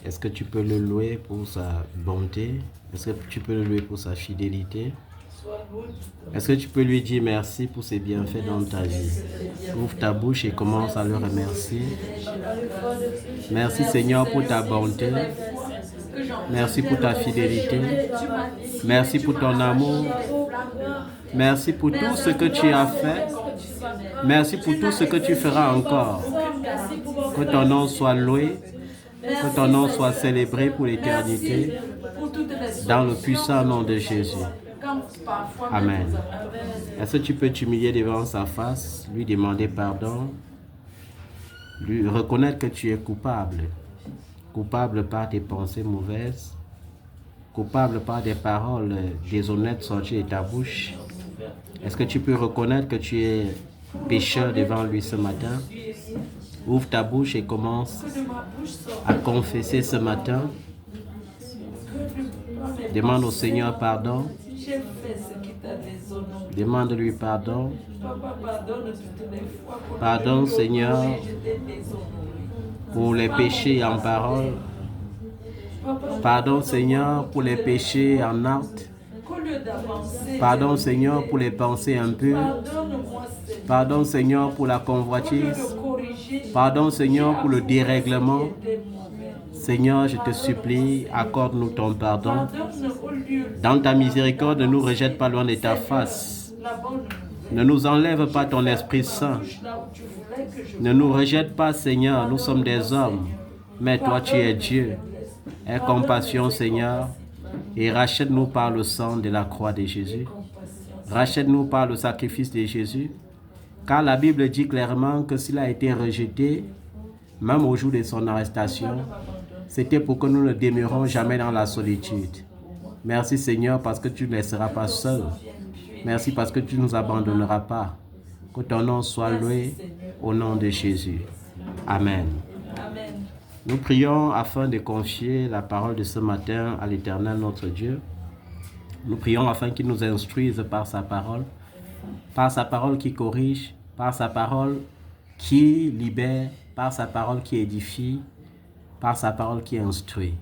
Est-ce que tu peux le louer pour sa bonté? Est-ce que tu peux le louer pour sa fidélité? Est-ce que tu peux lui dire merci pour ses bienfaits dans ta vie? Ouvre ta bouche et commence à le remercier. Merci Seigneur pour ta bonté. Merci pour ta fidélité. Merci pour ton amour. Merci pour tout ce que tu as fait. Merci pour tout ce que tu feras encore. Que ton nom soit loué. Que ton nom soit célébré pour l'éternité. Dans le puissant nom de Jésus. Amen. Est-ce que tu peux t'humilier devant sa face, lui demander pardon, lui reconnaître que tu es coupable? Coupable par tes pensées mauvaises, coupable par des paroles déshonnêtes sorties de ta bouche. Est-ce que tu peux reconnaître que tu es pécheur devant lui ce matin? Ouvre ta bouche et commence à confesser ce matin. Demande au Seigneur pardon. Demande-lui pardon. Pardon, Seigneur, pour les péchés en parole. Pardon, Seigneur, pour les péchés en acte. Pardon, Seigneur, pour les pensées impures. Pardon, Seigneur, pour la convoitise. Pardon, Seigneur, pour le dérèglement. Seigneur, je te supplie, accorde-nous ton pardon. Dans ta miséricorde, ne nous rejette pas loin de ta face. Ne nous enlève pas ton Esprit Saint. Ne nous rejette pas, Seigneur, nous sommes des hommes, mais toi tu es Dieu. Aie compassion, Seigneur, et rachète-nous par le sang de la croix de Jésus. Rachète-nous par le sacrifice de Jésus, car la Bible dit clairement que s'il a été rejeté, même au jour de son arrestation, c'était pour que nous ne demeurions jamais dans la solitude. Merci Seigneur parce que tu ne laisseras pas seul. Merci parce que tu ne nous abandonneras pas. Que ton nom soit loué au nom de Jésus. Amen. Nous prions afin de confier la parole de ce matin à l'Éternel notre Dieu. Nous prions afin qu'il nous instruise par sa parole qui corrige, par sa parole qui libère, par sa parole qui édifie, par sa parole qui instruit.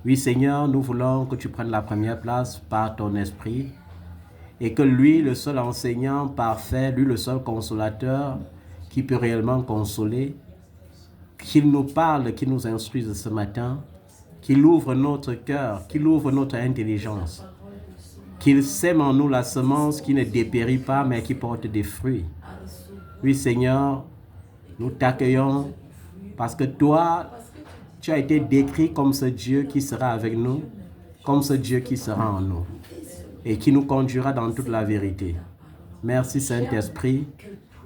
Oui Seigneur, nous voulons que tu prennes la première place par ton esprit et que lui, le seul enseignant parfait, lui le seul consolateur qui peut réellement consoler, qu'il nous parle, qu'il nous instruise ce matin, qu'il ouvre notre cœur, qu'il ouvre notre intelligence, qu'il sème en nous la semence qui ne dépérit pas mais qui porte des fruits. Oui Seigneur, nous t'accueillons parce que toi, tu as été décrit comme ce Dieu qui sera avec nous, comme ce Dieu qui sera en nous et qui nous conduira dans toute la vérité. Merci Saint-Esprit,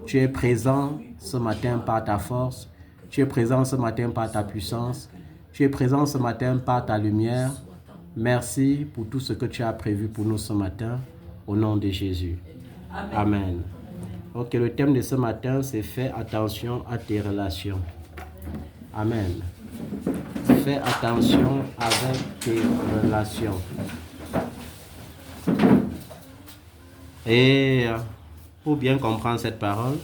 tu es présent ce matin par ta force, tu es présent ce matin par ta puissance, tu es présent ce matin par ta lumière. Merci pour tout ce que tu as prévu pour nous ce matin, au nom de Jésus. Amen. Ok, le thème de ce matin, c'est « Fais attention à tes relations ». Amen. Fais attention avec tes relations. Et pour bien comprendre cette parole,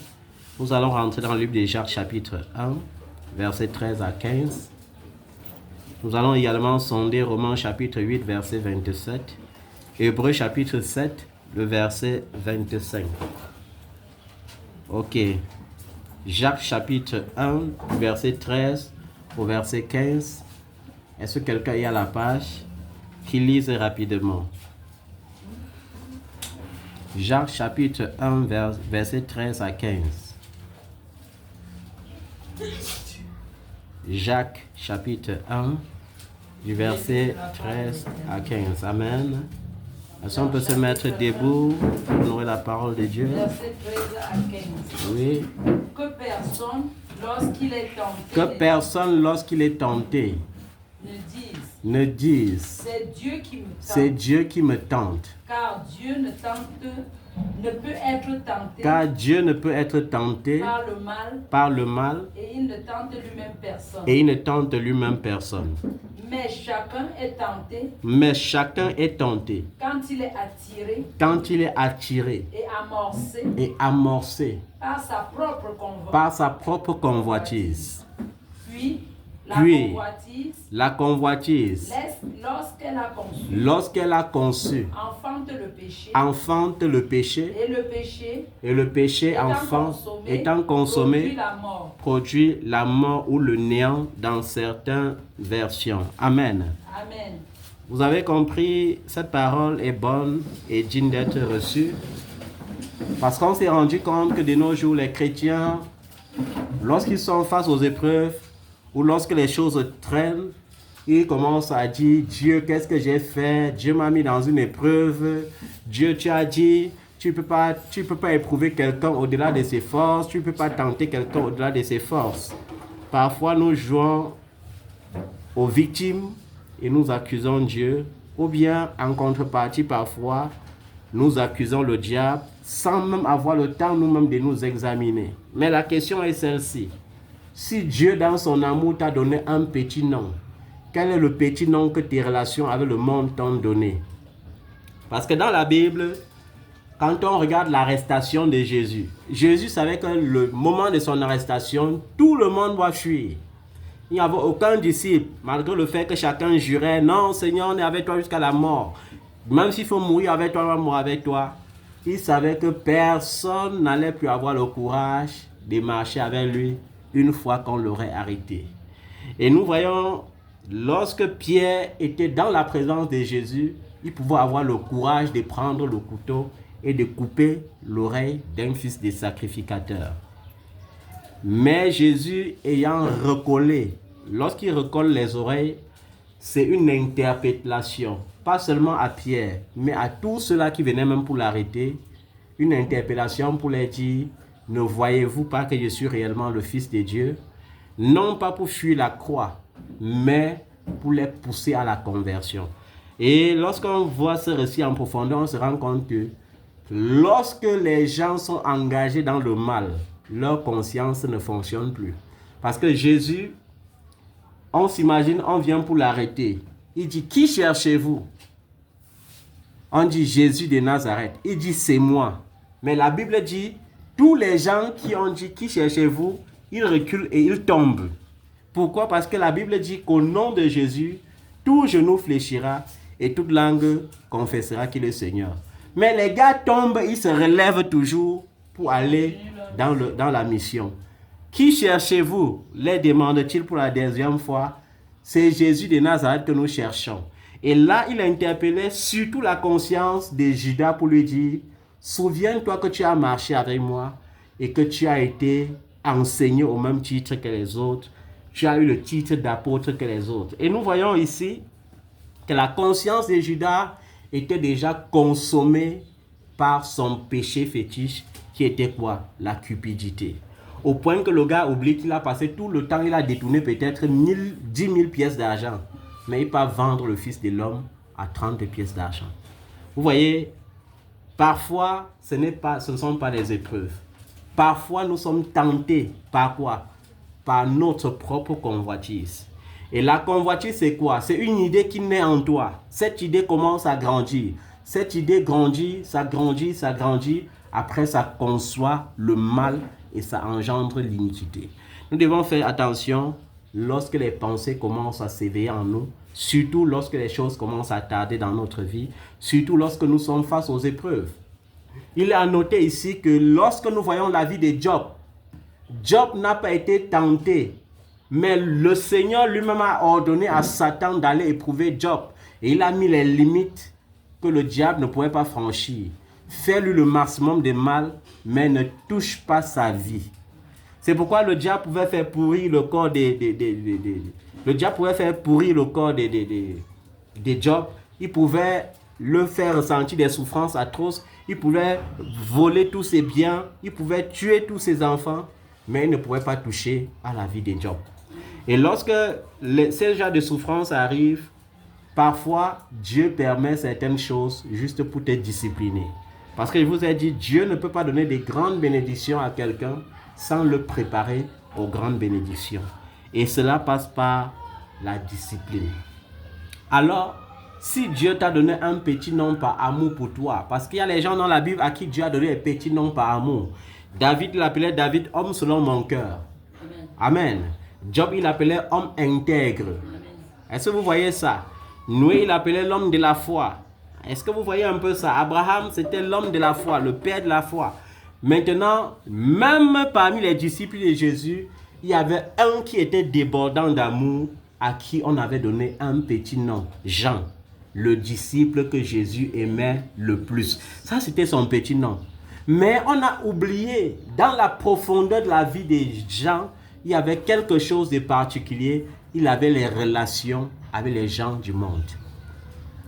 nous allons rentrer dans le livre de Jacques chapitre 1, versets 13 à 15. Nous allons également sonder Romains chapitre 8, verset 27. Hébreux chapitre 7, le verset 25. Ok. Jacques chapitre 1, verset 13 au verset 15. Est-ce que quelqu'un est à la page qui lise rapidement? Jacques chapitre 1, verset 13 à 15. Jacques chapitre 1, du verset 13 à 15. Amen. Est-ce qu'on peut se mettre debout pour honorer la parole de Dieu? Verset 13 à 15. Oui. Que personne, lorsqu'il est tenté, Lorsqu'il est tenté, ne dise c'est Dieu qui me tente. Car Dieu ne peut être tenté par le mal et il ne tente lui-même personne. Mais chacun est tenté quand il est attiré et amorcé par sa propre convoitise. Puis, la convoitise, lorsqu'elle a conçu, enfante le péché, et le péché étant consommé, produit la mort ou le néant dans certaines versions. Amen. Amen. Vous avez compris, cette parole est bonne et digne d'être reçue. Parce qu'on s'est rendu compte que de nos jours, les chrétiens, lorsqu'ils sont face aux épreuves ou lorsque les choses traînent, ils commencent à dire, Dieu, qu'est-ce que j'ai fait? Dieu m'a mis dans une épreuve. Dieu, tu as dit, tu peux pas éprouver quelqu'un au-delà de ses forces. Tu ne peux pas tenter quelqu'un au-delà de ses forces. Parfois, nous jouons aux victimes et nous accusons Dieu. Ou bien, en contrepartie, parfois, nous accusons le diable sans même avoir le temps nous-mêmes de nous examiner. Mais la question est celle-ci. Si Dieu, dans son amour, t'a donné un petit nom, quel est le petit nom que tes relations avec le monde t'ont donné? Parce que dans la Bible, quand on regarde l'arrestation de Jésus, Jésus savait que le moment de son arrestation, tout le monde doit fuir. Il n'y avait aucun disciple, malgré le fait que chacun jurait, non Seigneur, on est avec toi jusqu'à la mort. Même s'il faut mourir avec toi, on va mourir avec toi. Il savait que personne n'allait plus avoir le courage de marcher avec lui une fois qu'on l'aurait arrêté. Et nous voyons, lorsque Pierre était dans la présence de Jésus, il pouvait avoir le courage de prendre le couteau et de couper l'oreille d'un fils de sacrificateur. Mais Jésus ayant recollé, lorsqu'il recolle les oreilles, c'est une interpellation, pas seulement à Pierre, mais à tous ceux-là qui venaient même pour l'arrêter, une interpellation pour leur dire, ne voyez-vous pas que je suis réellement le Fils de Dieu? Non pas pour fuir la croix, mais pour les pousser à la conversion. Et lorsqu'on voit ce récit en profondeur, on se rend compte que lorsque les gens sont engagés dans le mal, leur conscience ne fonctionne plus. Parce que Jésus, on s'imagine, on vient pour l'arrêter. Il dit, qui cherchez-vous? On dit Jésus de Nazareth. Il dit, c'est moi. Mais la Bible dit, tous les gens qui ont dit, qui cherchez-vous? Ils reculent et ils tombent. Pourquoi? Parce que la Bible dit qu'au nom de Jésus, tout genou fléchira et toute langue confessera qu'il est Seigneur. Mais les gars tombent, ils se relèvent toujours pour aller dans la mission. Qui cherchez-vous? Les demande-t-il pour la deuxième fois. C'est Jésus de Nazareth que nous cherchons. Et là, il interpellait surtout la conscience de Judas pour lui dire, souviens-toi que tu as marché avec moi et que tu as été enseigné au même titre que les autres. Tu as eu le titre d'apôtre que les autres. Et nous voyons ici que la conscience de Judas était déjà consommée par son péché fétiche qui était quoi? La cupidité. Au point que le gars oublie qu'il a passé tout le temps, il a détourné peut-être 10 000 pièces d'argent. Mais il peut vendre le Fils de l'homme à 30 pièces d'argent. Vous voyez, parfois, ce ne sont pas des épreuves. Parfois, nous sommes tentés par quoi? Par notre propre convoitise. Et la convoitise, c'est quoi? C'est une idée qui naît en toi. Cette idée commence à grandir. Cette idée grandit, ça grandit, ça grandit. Après, ça conçoit le mal et ça engendre l'iniquité. Nous devons faire attention lorsque les pensées commencent à s'éveiller en nous, surtout lorsque les choses commencent à tarder dans notre vie, surtout lorsque nous sommes face aux épreuves. Il est à noter ici que lorsque nous voyons la vie de Job, Job n'a pas été tenté, mais le Seigneur lui-même a ordonné à Satan d'aller éprouver Job. Et il a mis les limites que le diable ne pouvait pas franchir. Fais-lui le maximum de mal, mais ne touche pas sa vie. C'est pourquoi le diable pouvait faire pourrir le corps de Job. Il pouvait le faire ressentir des souffrances atroces. Il pouvait voler tous ses biens. Il pouvait tuer tous ses enfants. Mais il ne pouvait pas toucher à la vie de Job. Et lorsque ces genres de souffrances arrivent, parfois Dieu permet certaines choses juste pour te discipliner. Parce que je vous ai dit, Dieu ne peut pas donner des grandes bénédictions à quelqu'un sans le préparer aux grandes bénédictions. Et cela passe par la discipline. Alors, si Dieu t'a donné un petit nom par amour pour toi, parce qu'il y a les gens dans la Bible à qui Dieu a donné un petit nom par amour. David l'appelait David, homme selon mon cœur. Amen. Job, il appelait homme intègre. Est-ce que vous voyez ça? Noé, il appelait l'homme de la foi. Est-ce que vous voyez un peu ça? Abraham, c'était l'homme de la foi, le père de la foi. Maintenant, même parmi les disciples de Jésus, il y avait un qui était débordant d'amour, à qui on avait donné un petit nom, Jean, le disciple que Jésus aimait le plus. Ça, c'était son petit nom. Mais on a oublié, dans la profondeur de la vie de Jean, il y avait quelque chose de particulier. Il avait les relations avec les gens du monde.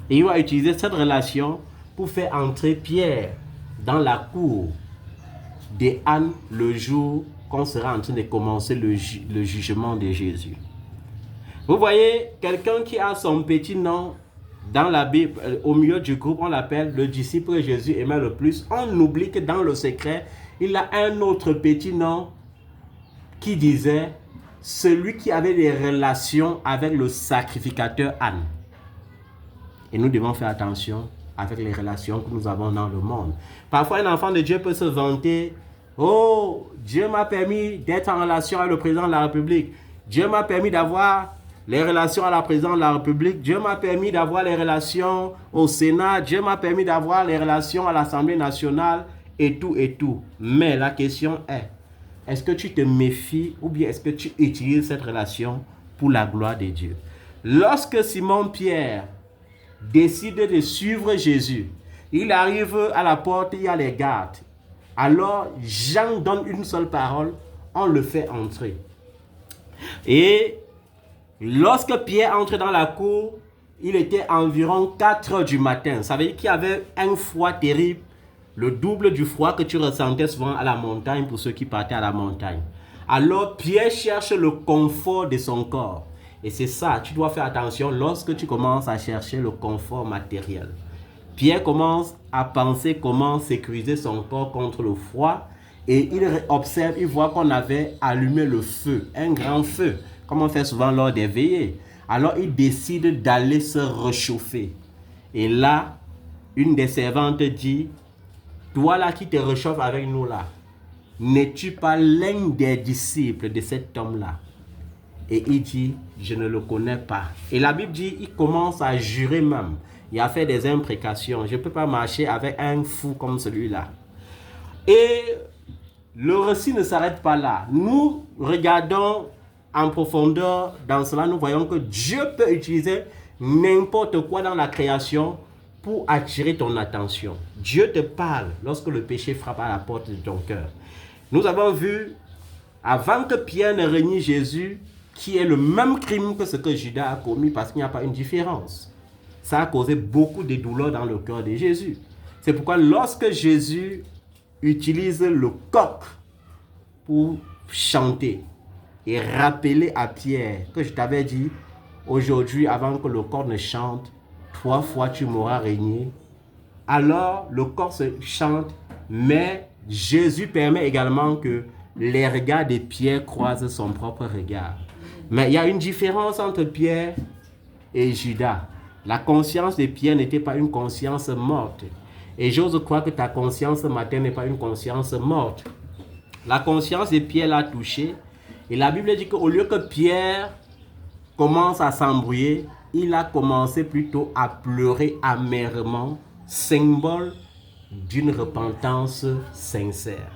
Et il a utilisé cette relation pour faire entrer Pierre dans la cour de Anne le jour qu'on sera en train de commencer le jugement de Jésus. Vous voyez, quelqu'un qui a son petit nom dans la Bible, au milieu du groupe, on l'appelle le disciple que Jésus aimait le plus. On oublie que dans le secret, il a un autre petit nom qui disait celui qui avait des relations avec le sacrificateur Anne. Et nous devons faire attention avec les relations que nous avons dans le monde. Parfois, un enfant de Dieu peut se vanter. Oh, Dieu m'a permis d'être en relation avec le président de la République. Dieu m'a permis d'avoir les relations à la présidence de la République. Dieu m'a permis d'avoir les relations au Sénat. Dieu m'a permis d'avoir les relations à l'Assemblée nationale et tout et tout. Mais la question est-ce que tu te méfies ou bien est-ce que tu utilises cette relation pour la gloire de Dieu? Lorsque Simon-Pierre décide de suivre Jésus, il arrive à la porte, il y a les gardes. Alors, Jean donne une seule parole, on le fait entrer. Et lorsque Pierre entre dans la cour, il était environ 4 heures du matin. Ça veut dire qu'il y avait un froid terrible, le double du froid que tu ressentais souvent à la montagne pour ceux qui partaient à la montagne. Alors, Pierre cherche le confort de son corps. Et c'est ça, tu dois faire attention lorsque tu commences à chercher le confort matériel. Pierre commence à penser comment sécuriser son corps contre le froid et il observe, il voit qu'on avait allumé le feu, un grand feu, comme on fait souvent lors des veillées. Alors il décide d'aller se réchauffer. Et là, une des servantes dit, toi là qui te réchauffes avec nous là, n'es-tu pas l'un des disciples de cet homme-là? Et il dit, je ne le connais pas. Et la Bible dit, il commence à jurer même. Il a fait des imprécations. Je ne peux pas marcher avec un fou comme celui-là. Et le récit ne s'arrête pas là. Nous regardons en profondeur dans cela. Nous voyons que Dieu peut utiliser n'importe quoi dans la création pour attirer ton attention. Dieu te parle lorsque le péché frappe à la porte de ton cœur. Nous avons vu, avant que Pierre ne renie Jésus, qui est le même crime que ce que Judas a commis parce qu'il n'y a pas une différence. Ça a causé beaucoup de douleurs dans le cœur de Jésus. C'est pourquoi lorsque Jésus utilise le coq pour chanter et rappeler à Pierre que je t'avais dit, aujourd'hui avant que le coq ne chante, 3 fois tu m'auras régné. Alors le coq se chante, mais Jésus permet également que les regards de Pierre croisent son propre regard. Mais il y a une différence entre Pierre et Judas. La conscience de Pierre n'était pas une conscience morte. Et j'ose croire que ta conscience ce matin n'est pas une conscience morte. La conscience de Pierre l'a touché. Et la Bible dit qu'au lieu que Pierre commence à s'embrouiller, il a commencé plutôt à pleurer amèrement, symbole d'une repentance sincère.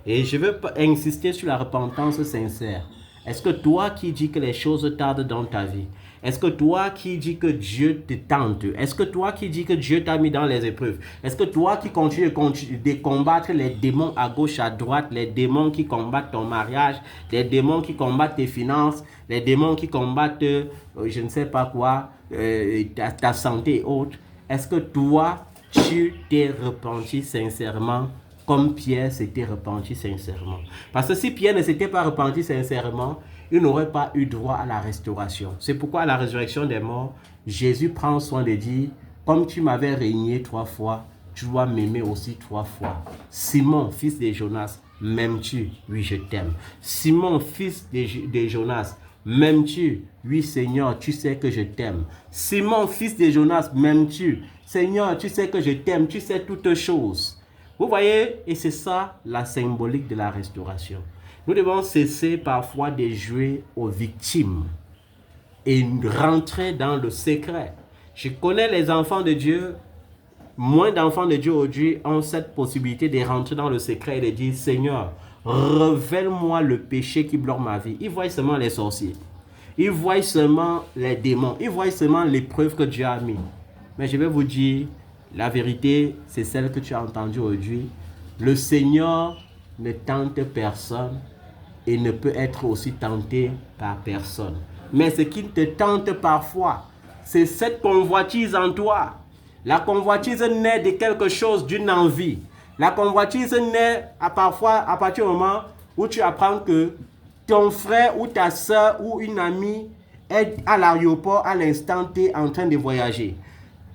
Et je veux insister sur la repentance sincère. Est-ce que toi qui dis que les choses tardent dans ta vie, est-ce que toi qui dis que Dieu te tente, est-ce que toi qui dis que Dieu t'a mis dans les épreuves, est-ce que toi qui continues de combattre les démons à gauche, à droite, les démons qui combattent ton mariage, les démons qui combattent tes finances, les démons qui combattent je ne sais pas quoi, ta santé et autres, est-ce que toi tu t'es repenti sincèrement comme Pierre s'était repenti sincèrement? Parce que si Pierre ne s'était pas repenti sincèrement, il n'aurait pas eu droit à la restauration. C'est pourquoi à la résurrection des morts, Jésus prend soin de dire, comme tu m'avais régné 3 fois, tu dois m'aimer aussi 3 fois. Simon, fils de Jonas, m'aimes-tu? Oui, je t'aime. Simon, fils de Jonas, m'aimes-tu? Oui, Seigneur, tu sais que je t'aime. Simon, fils de Jonas, m'aimes-tu? Seigneur, tu sais que je t'aime, tu sais toutes choses. Vous voyez, et c'est ça la symbolique de la restauration. Nous devons cesser parfois de jouer aux victimes et rentrer dans le secret. Je connais les enfants de Dieu, moins d'enfants de Dieu aujourd'hui ont cette possibilité de rentrer dans le secret et de dire, Seigneur, révèle-moi le péché qui bloque ma vie. Ils voient seulement les sorciers. Ils voient seulement les démons. Ils voient seulement l'épreuve que Dieu a mis. Mais je vais vous dire, la vérité, c'est celle que tu as entendue aujourd'hui. Le Seigneur ne tente personne et ne peut être aussi tenté par personne. Mais ce qui te tente parfois, c'est cette convoitise en toi. La convoitise naît de quelque chose, d'une envie. La convoitise naît parfois à partir du moment où tu apprends que ton frère ou ta soeur ou une amie est à l'aéroport à l'instant T en train de voyager.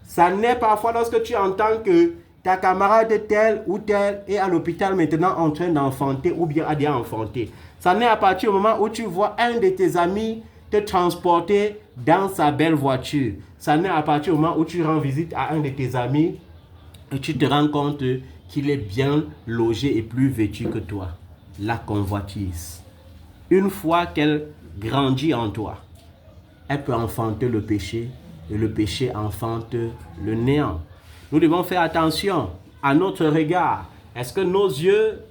Ça naît parfois lorsque tu entends que ta camarade telle ou telle est à l'hôpital maintenant en train d'enfanter ou bien a déjà enfanté. Ça naît à partir du moment où tu vois un de tes amis te transporter dans sa belle voiture. Ça naît à partir du moment où tu rends visite à un de tes amis et tu te rends compte qu'il est bien logé et plus vêtu que toi. La convoitise. Une fois qu'elle grandit en toi, elle peut enfanter le péché et le péché enfante le néant. Nous devons faire attention à notre regard. Est-ce que nos yeux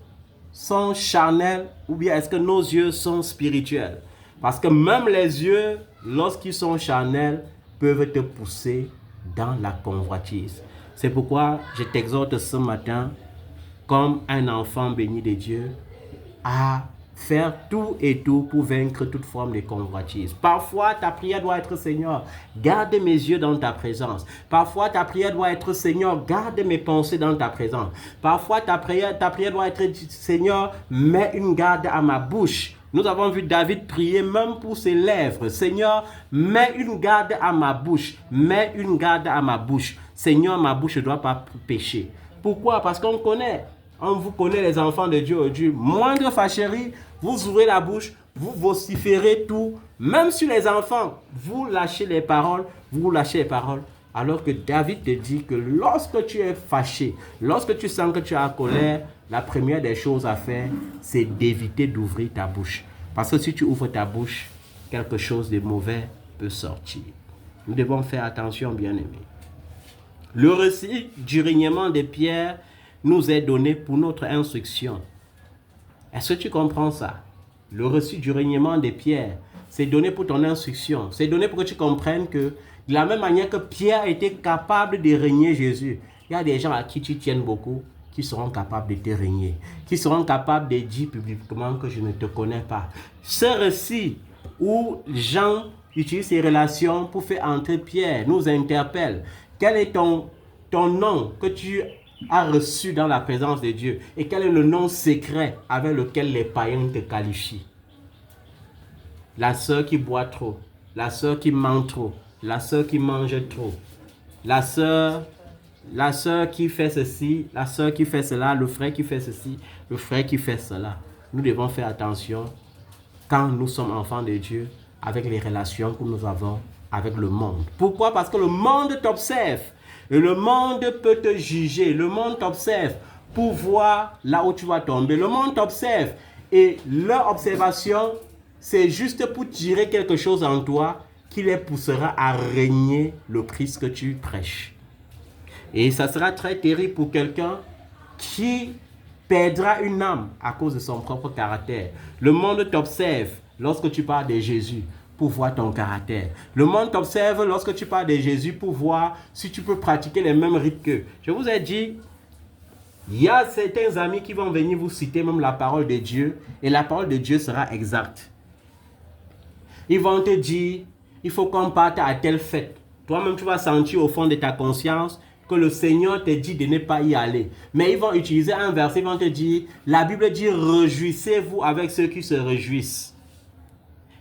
sont charnels ou bien est-ce que nos yeux sont spirituels? Parce que même les yeux, lorsqu'ils sont charnels, peuvent te pousser dans la convoitise. C'est pourquoi je t'exhorte ce matin, comme un enfant béni de Dieu, à faire tout et tout pour vaincre toute forme de convoitise. Parfois, ta prière doit être, Seigneur, garde mes yeux dans ta présence. Parfois, ta prière doit être, Seigneur, garde mes pensées dans ta présence. Parfois, ta prière doit être, Seigneur, mets une garde à ma bouche. Nous avons vu David prier même pour ses lèvres. Seigneur, mets une garde à ma bouche. Mets une garde à ma bouche. Seigneur, ma bouche ne doit pas pécher. Pourquoi? Parce qu'on connaît. On vous connaît les enfants de Dieu aujourd'hui. Moindre fâcherie, vous ouvrez la bouche, vous vociférez tout. Même sur les enfants, vous lâchez les paroles. Alors que David te dit que lorsque tu es fâché, lorsque tu sens que tu es en colère, la première des choses à faire, c'est d'éviter d'ouvrir ta bouche. Parce que si tu ouvres ta bouche, quelque chose de mauvais peut sortir. Nous devons faire attention, bien-aimés. Le récit du règnement de Pierre nous est donné pour notre instruction. Est-ce que tu comprends ça? Le récit du règnement de Pierre, c'est donné pour ton instruction. C'est donné pour que tu comprennes que de la même manière que Pierre était capable de régner Jésus, il y a des gens à qui tu tiens beaucoup qui seront capables de te régner, qui seront capables de dire publiquement que je ne te connais pas. Ce récit où Jean utilise ses relations pour faire entrer Pierre nous interpelle. Quel est ton nom que tu as reçu dans la présence de Dieu et quel est le nom secret avec lequel les païens te qualifient? La sœur qui boit trop, la sœur qui ment trop, la sœur qui mange trop, la sœur qui fait ceci, la sœur qui fait cela, le frère qui fait ceci, le frère qui fait cela. Nous devons faire attention quand nous sommes enfants de Dieu avec les relations que nous avons avec le monde. Pourquoi? Parce que le monde t'observe et le monde peut te juger. Le monde t'observe pour voir là où tu vas tomber. Le monde t'observe et leur observation, c'est juste pour tirer quelque chose en toi qui les poussera à régner le Christ que tu prêches. Et ça sera très terrible pour quelqu'un qui perdra une âme à cause de son propre caractère. Le monde t'observe lorsque tu parles de Jésus pour voir ton caractère. Le monde t'observe lorsque tu parles de Jésus pour voir si tu peux pratiquer les mêmes rites qu'eux. Je vous ai dit, il y a certains amis qui vont venir vous citer même la parole de Dieu et la parole de Dieu sera exacte. Ils vont te dire, il faut qu'on parte à telle fête. Toi-même, tu vas sentir au fond de ta conscience que le Seigneur te dit de ne pas y aller. Mais ils vont utiliser un verset, ils vont te dire, la Bible dit, réjouissez-vous avec ceux qui se réjouissent.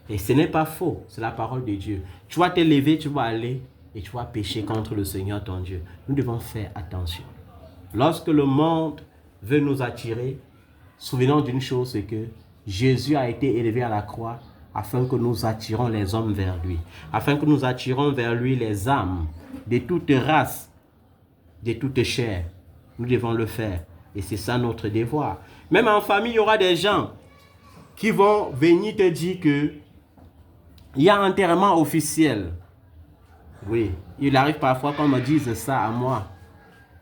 Et ce n'est pas faux, c'est la parole de Dieu. Tu vas te lever, tu vas aller et tu vas pécher contre le Seigneur ton Dieu. Nous devons faire attention. Lorsque le monde veut nous attirer, souvenons d'une chose, c'est que Jésus a été élevé à la croix afin que nous attirons les hommes vers lui. Afin que nous attirons vers lui les âmes de toute race, de toute chair. Nous devons le faire. Et c'est ça notre devoir. Même en famille, il y aura des gens qui vont venir te dire que il y a un enterrement officiel. Oui, il arrive parfois qu'on me dise ça à moi.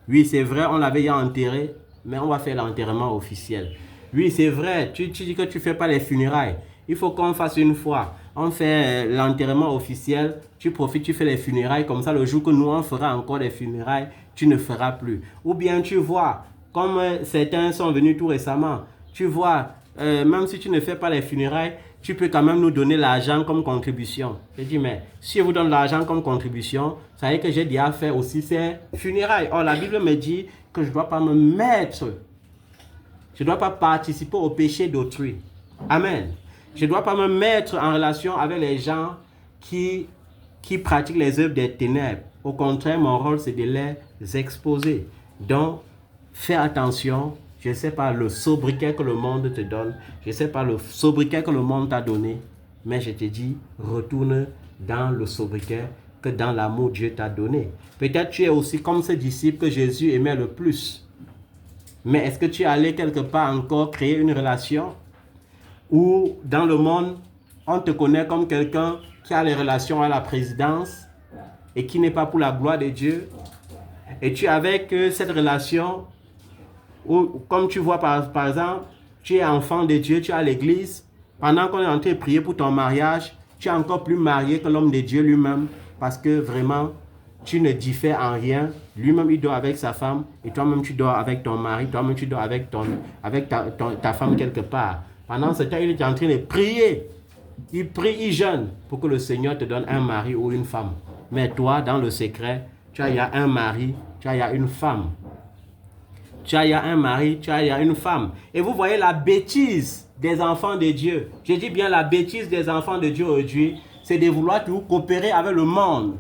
Oui, c'est vrai, on l'avait enterré, mais on va faire l'enterrement officiel. Oui, c'est vrai, tu dis que tu ne fais pas les funérailles. Il faut qu'on fasse une fois. On fait l'enterrement officiel, tu profites, tu fais les funérailles, comme ça le jour que nous on fera encore les funérailles, tu ne feras plus. Ou bien tu vois, comme certains sont venus tout récemment, tu vois, même si tu ne fais pas les funérailles, tu peux quand même nous donner l'argent comme contribution. Je dis, mais si je vous donne l'argent comme contribution, ça veut dire que j'ai déjà fait aussi ces funérailles. Or, la Bible me dit que je ne dois pas me mettre, je ne dois pas participer au péché d'autrui. Amen. Je ne dois pas me mettre en relation avec les gens qui pratiquent les œuvres des ténèbres. Au contraire, mon rôle, c'est de les exposer. Donc, fais attention. Je ne sais pas le sobriquet que le monde te donne. Je ne sais pas le sobriquet que le monde t'a donné. Mais je te dis, retourne dans le sobriquet que dans l'amour Dieu t'a donné. Peut-être tu es aussi comme ce disciple que Jésus aimait le plus. Mais est-ce que tu es allé quelque part encore créer une relation où dans le monde, on te connaît comme quelqu'un qui a les relations à la présidence et qui n'est pas pour la gloire de Dieu? Et tu es avec cette relation où, comme tu vois par exemple, tu es enfant de Dieu, tu es à l'église, pendant qu'on est en train de prier pour ton mariage, tu es encore plus marié que l'homme de Dieu lui-même, parce que vraiment, tu ne diffères en rien. Lui-même, il dort avec sa femme, et toi-même, tu dors avec ton mari, toi-même, tu dors avec ta femme quelque part. Pendant ce temps, il est en train de prier. Il prie, il jeûne pour que le Seigneur te donne un mari ou une femme. Mais toi, dans le secret, il y a un mari, il y a une femme. Il y a un mari, il y a une femme. Et vous voyez la bêtise des enfants de Dieu. Je dis bien la bêtise des enfants de Dieu aujourd'hui, c'est de vouloir tout coopérer avec le monde.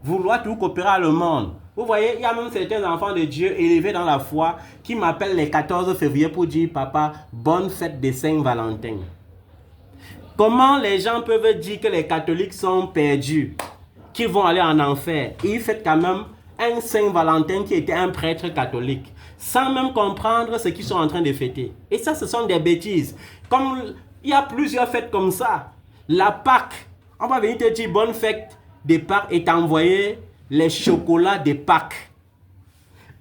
Vouloir tout coopérer avec le monde. Vous voyez, il y a même certains enfants de Dieu élevés dans la foi qui m'appellent les 14 février pour dire, papa, bonne fête de Saint-Valentin. Comment les gens peuvent dire que les catholiques sont perdus, qu'ils vont aller en enfer? Et ils fêtent quand même un Saint-Valentin qui était un prêtre catholique, sans même comprendre ce qu'ils sont en train de fêter. Et ça, ce sont des bêtises. Comme il y a plusieurs fêtes comme ça. La Pâques, on va venir te dire bonne fête de Pâques et t'envoyer les chocolats de Pâques.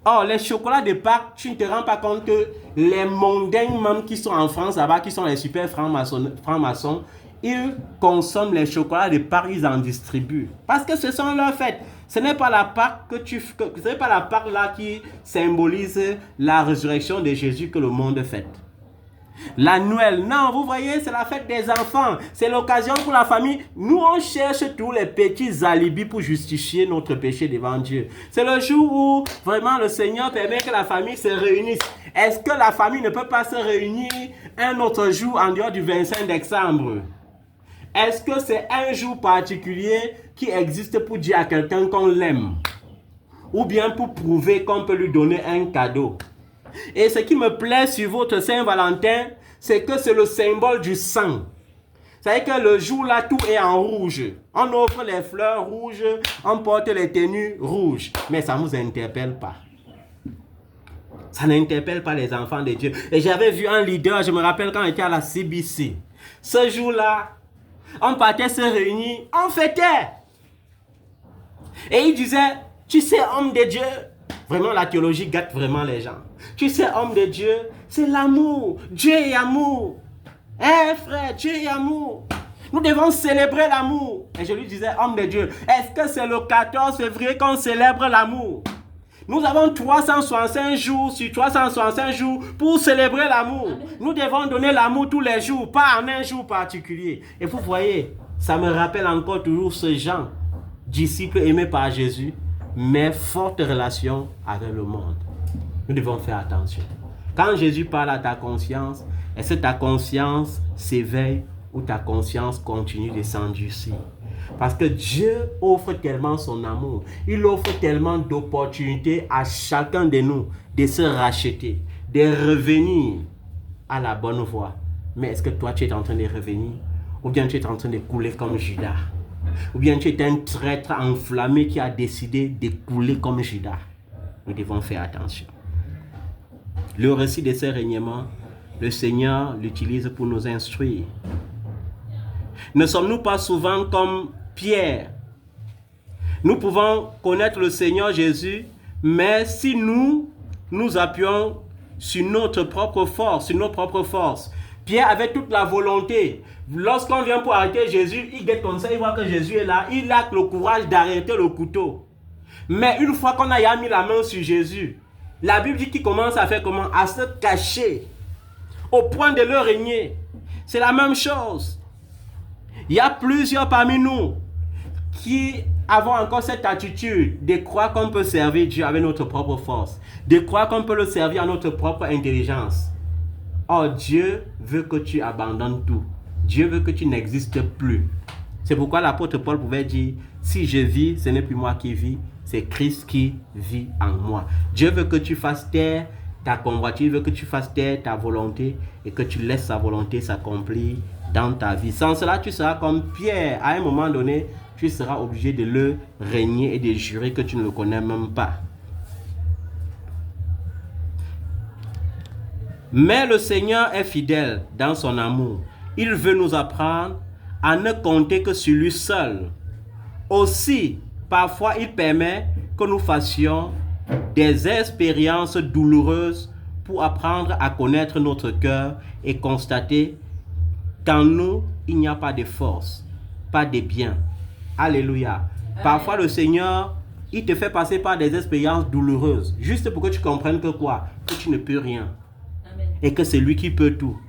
Or, les chocolats de Pâques, tu ne te rends pas compte que les mondains même qui sont en France là-bas, qui sont les super francs-maçons, ils consomment les chocolats de Pâques, ils en distribuent. Parce que ce sont leurs fêtes. Ce n'est pas la Pâques ce n'est pas la Pâques là qui symbolise la résurrection de Jésus que le monde fête. La Noël, non, vous voyez, c'est la fête des enfants. C'est l'occasion pour la famille. Nous, on cherche tous les petits alibis pour justifier notre péché devant Dieu. C'est le jour où vraiment le Seigneur permet que la famille se réunisse. Est-ce que la famille ne peut pas se réunir un autre jour en dehors du 25 décembre? Est-ce que c'est un jour particulier qui existe pour dire à quelqu'un qu'on l'aime? Ou bien pour prouver qu'on peut lui donner un cadeau? Et ce qui me plaît sur votre Saint-Valentin, c'est que c'est le symbole du sang. C'est-à-dire que le jour-là, tout est en rouge. On offre les fleurs rouges, on porte les tenues rouges. Mais ça ne nous interpelle pas. Ça n'interpelle pas les enfants de Dieu. Et j'avais vu un leader, je me rappelle quand on était à la CBC. Ce jour-là, on partait se réunir, on fêtait. Et il disait, tu sais, homme de Dieu, vraiment la théologie gâte vraiment les gens. Tu sais, homme de Dieu, c'est l'amour. Dieu est amour. Eh frère, Dieu est amour. Nous devons célébrer l'amour. Et je lui disais, homme de Dieu, est-ce que c'est le 14 février qu'on célèbre l'amour? Nous avons 365 jours sur 365 jours pour célébrer l'amour. Nous devons donner l'amour tous les jours, pas en un jour particulier. Et vous voyez, ça me rappelle encore toujours ce Jean, disciple aimé par Jésus, mais forte relation avec le monde. Nous devons faire attention. Quand Jésus parle à ta conscience, est-ce que ta conscience s'éveille ou ta conscience continue de s'endurcir? Parce que Dieu offre tellement son amour. Il offre tellement d'opportunités à chacun de nous de se racheter, de revenir à la bonne voie. Mais est-ce que toi, tu es en train de revenir? Ou bien tu es en train de couler comme Judas? Ou bien tu es un traître enflammé qui a décidé de couler comme Judas? Nous devons faire attention. Le récit de ce règnement le Seigneur l'utilise pour nous instruire. Ne sommes-nous pas souvent comme Pierre? Nous pouvons connaître le Seigneur Jésus, mais si nous nous appuyons sur notre propre force, Pierre avait toute la volonté. Lorsqu'on vient pour arrêter Jésus, il guette comme ça, il voit que Jésus est là, il a le courage d'arrêter le couteau. Mais une fois qu'on a mis la main sur Jésus, la Bible dit qu'il commence à faire comment? À se cacher, au point de le régner. C'est la même chose. Il y a plusieurs parmi nous qui avons encore cette attitude de croire qu'on peut servir Dieu avec notre propre force, de croire qu'on peut le servir à notre propre intelligence. Oh, Dieu veut que tu abandonnes tout. Dieu veut que tu n'existes plus. C'est pourquoi l'apôtre Paul pouvait dire, si je vis, ce n'est plus moi qui vis, c'est Christ qui vit en moi. Dieu veut que tu fasses taire ta convoitise, il veut que tu fasses taire ta volonté et que tu laisses sa volonté s'accomplir dans ta vie. Sans cela, tu seras comme Pierre. À un moment donné, tu seras obligé de le régner et de jurer que tu ne le connais même pas. Mais le Seigneur est fidèle dans son amour. Il veut nous apprendre à ne compter que sur lui seul. Aussi, parfois, il permet que nous fassions des expériences douloureuses pour apprendre à connaître notre cœur et constater qu'en nous, il n'y a pas de force, pas de bien. Alléluia. Parfois, le Seigneur, il te fait passer par des expériences douloureuses, juste pour que tu comprennes que quoi? Que tu ne peux rien. Et que c'est lui qui peut tout.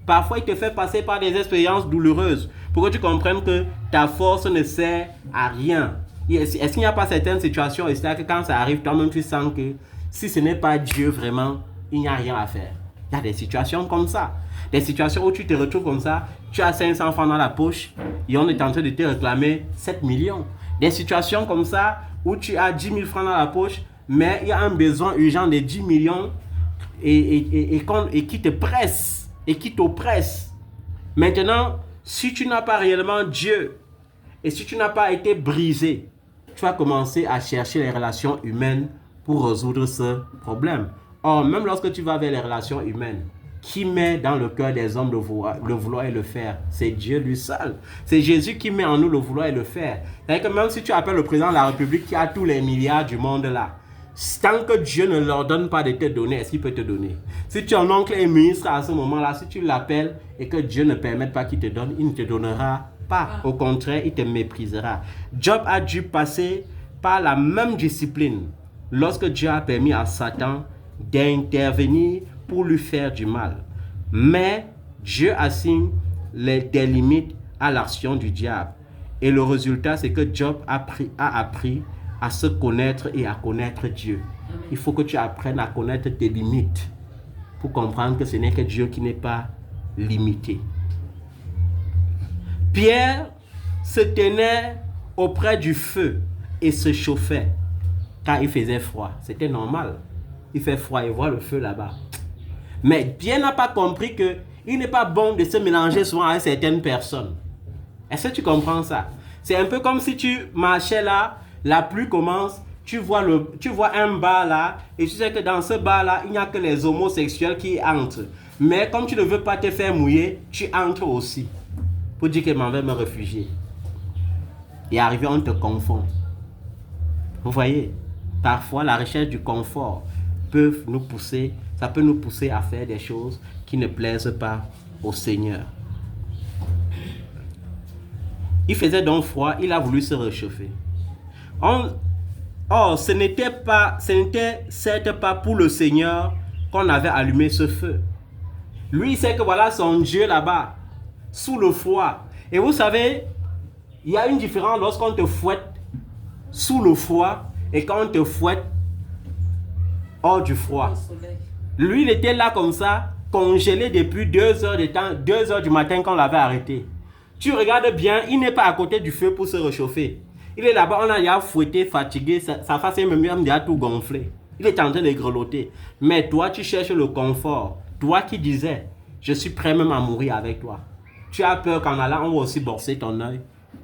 Parfois, il te fait passer par des expériences douloureuses pour que tu comprennes que ta force ne sert à rien. Est-ce qu'il n'y a pas certaines situations, et c'est-à-dire que quand ça arrive, toi-même tu sens que si ce n'est pas Dieu vraiment, il n'y a rien à faire. Il y a des situations comme ça. Des situations où tu te retrouves comme ça, tu as 500 francs dans la poche et on est en train de te réclamer 7 millions. Des situations comme ça où tu as 10 000 francs dans la poche, mais il y a un besoin urgent de 10 millions et qui te presse et qui t'oppresse. Maintenant, si tu n'as pas réellement Dieu et si tu n'as pas été brisé, tu vas commencer à chercher les relations humaines pour résoudre ce problème. Or, même lorsque tu vas vers les relations humaines, qui met dans le cœur des hommes le vouloir et le faire? C'est Dieu lui seul. C'est Jésus qui met en nous le vouloir et le faire. C'est-à-dire que même si tu appelles le président de la République qui a tous les milliards du monde là, tant que Dieu ne leur donne pas de te donner, est-ce qu'il peut te donner? Si tu es un oncle et ministre à ce moment-là, si tu l'appelles et que Dieu ne permet pas qu'il te donne, il ne te donnera pas. Au contraire, il te méprisera. Job a dû passer par la même discipline lorsque Dieu a permis à Satan d'intervenir pour lui faire du mal. Mais Dieu assigne des limites à l'action du diable. Et le résultat, c'est que Job a appris à se connaître et à connaître Dieu. Il faut que tu apprennes à connaître tes limites pour comprendre que ce n'est que Dieu qui n'est pas limité. Pierre se tenait auprès du feu et se chauffait car il faisait froid. C'était normal. Il fait froid et voit le feu là-bas. Mais Pierre n'a pas compris qu'il n'est pas bon de se mélanger souvent avec certaines personnes. Est-ce que tu comprends ça? C'est un peu comme si tu marchais là, la pluie commence, tu vois un bar là, et tu sais que dans ce bar là, il n'y a que les homosexuels qui entrent. Mais comme tu ne veux pas te faire mouiller, tu entres aussi. Pour dire que m'en vais me réfugier. Et arrivé, on te confond. Vous voyez? Parfois, la recherche du confort peut nous pousser à faire des choses qui ne plaisent pas au Seigneur. Il faisait donc froid, il a voulu se réchauffer. Or, ce n'était certes pas pour le Seigneur qu'on avait allumé ce feu. Lui, il sait que voilà son Dieu là-bas, sous le froid. Et vous savez, il y a une différence lorsqu'on te fouette sous le froid et quand on te fouette hors du froid. Lui, il était là comme ça, congelé depuis 2 heures de temps, 2 heures du matin qu'on l'avait arrêté. Tu regardes bien, il n'est pas à côté du feu pour se réchauffer. Il est là-bas, on a déjà fouetté, fatigué, sa face est même déjà tout gonflé. Il est en train de grelotter. Mais toi, tu cherches le confort. Toi qui disais, je suis prêt même à mourir avec toi. Tu as peur qu'en allant, on va aussi borser ton œil.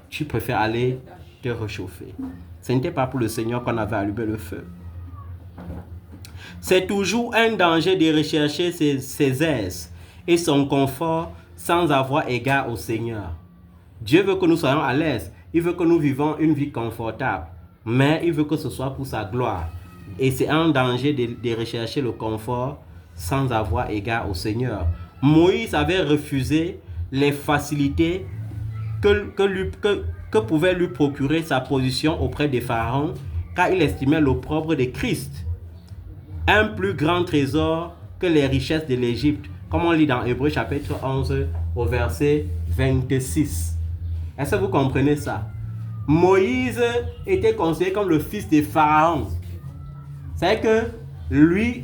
Tu préfères aller te réchauffer. Ce n'était pas pour le Seigneur qu'on avait allumé le feu. C'est toujours un danger de rechercher ses aises et son confort sans avoir égard au Seigneur. Dieu veut que nous soyons à l'aise. Il veut que nous vivons une vie confortable. Mais il veut que ce soit pour sa gloire. Et c'est un danger de rechercher le confort sans avoir égard au Seigneur. Moïse avait refusé les facilités que pouvait lui procurer sa position auprès des pharaons, car il estimait l'opprobre de Christ un plus grand trésor que les richesses de l'Égypte, comme on lit dans Hébreux chapitre 11 au verset 26. Est-ce que vous comprenez ça? Moïse était considéré comme le fils des pharaons. C'est que lui,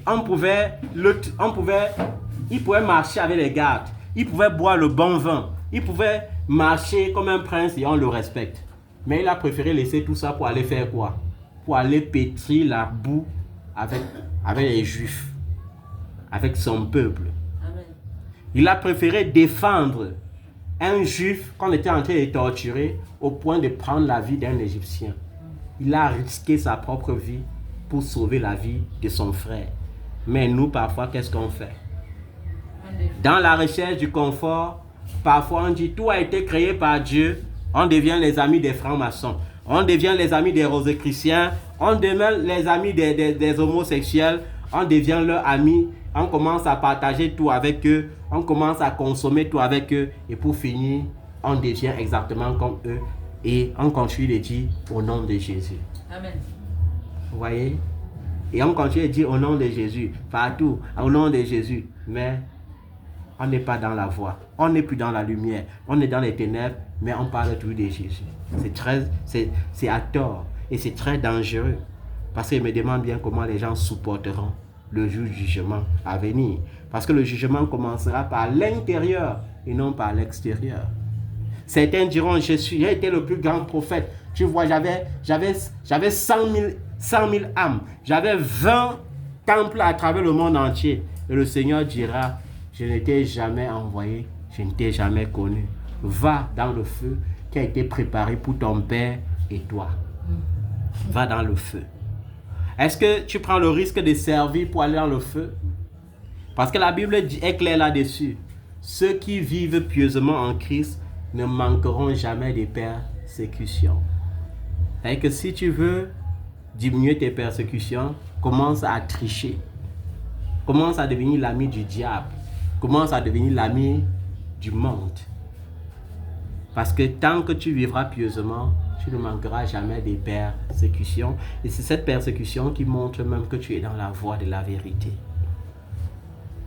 il pouvait marcher avec les gardes, il pouvait boire le bon vin, il pouvait marcher comme un prince et on le respecte. Mais il a préféré laisser tout ça pour aller faire quoi? Pour aller pétrir la boue avec les Juifs, avec son peuple. Amen. Il a préféré défendre un Juif qu'on était en train de torturer au point de prendre la vie d'un Égyptien. Il a risqué sa propre vie pour sauver la vie de son frère. Mais nous, parfois, qu'est-ce qu'on fait? Dans la recherche du confort, parfois on dit tout a été créé par Dieu. On devient les amis des francs-maçons. On devient les amis des rosicruciens. On devient les amis des homosexuels. On devient leurs amis. On commence à partager tout avec eux. On commence à consommer tout avec eux. Et pour finir, on devient exactement comme eux. Et on continue de dire au nom de Jésus. Amen. Vous voyez? Et on continue de dire au nom de Jésus. Partout, au nom de Jésus. Mais on n'est pas dans la voie. On n'est plus dans la lumière. On est dans les ténèbres, mais on parle toujours de Jésus. C'est à tort. Et c'est très dangereux. Parce qu'il me demande bien comment les gens supporteront le jour du jugement à venir. Parce que le jugement commencera par l'intérieur et non par l'extérieur. Certains diront, j'ai été le plus grand prophète. Tu vois, j'avais 100 000 âmes. J'avais 20 temples à travers le monde entier. Et le Seigneur dira, je ne t'ai jamais envoyé, je ne t'ai jamais connu. Va dans le feu qui a été préparé pour ton père et toi. Va dans le feu. Est-ce que tu prends le risque de servir pour aller dans le feu? Parce que la Bible est claire là-dessus. Ceux qui vivent pieusement en Christ ne manqueront jamais de persécutions. C'est-à-dire que si tu veux diminuer tes persécutions, commence à tricher. Commence à devenir l'ami du diable. Commence à devenir l'ami du monde. Parce que tant que tu vivras pieusement, tu ne manqueras jamais des persécutions. Et c'est cette persécution qui montre même que tu es dans la voie de la vérité.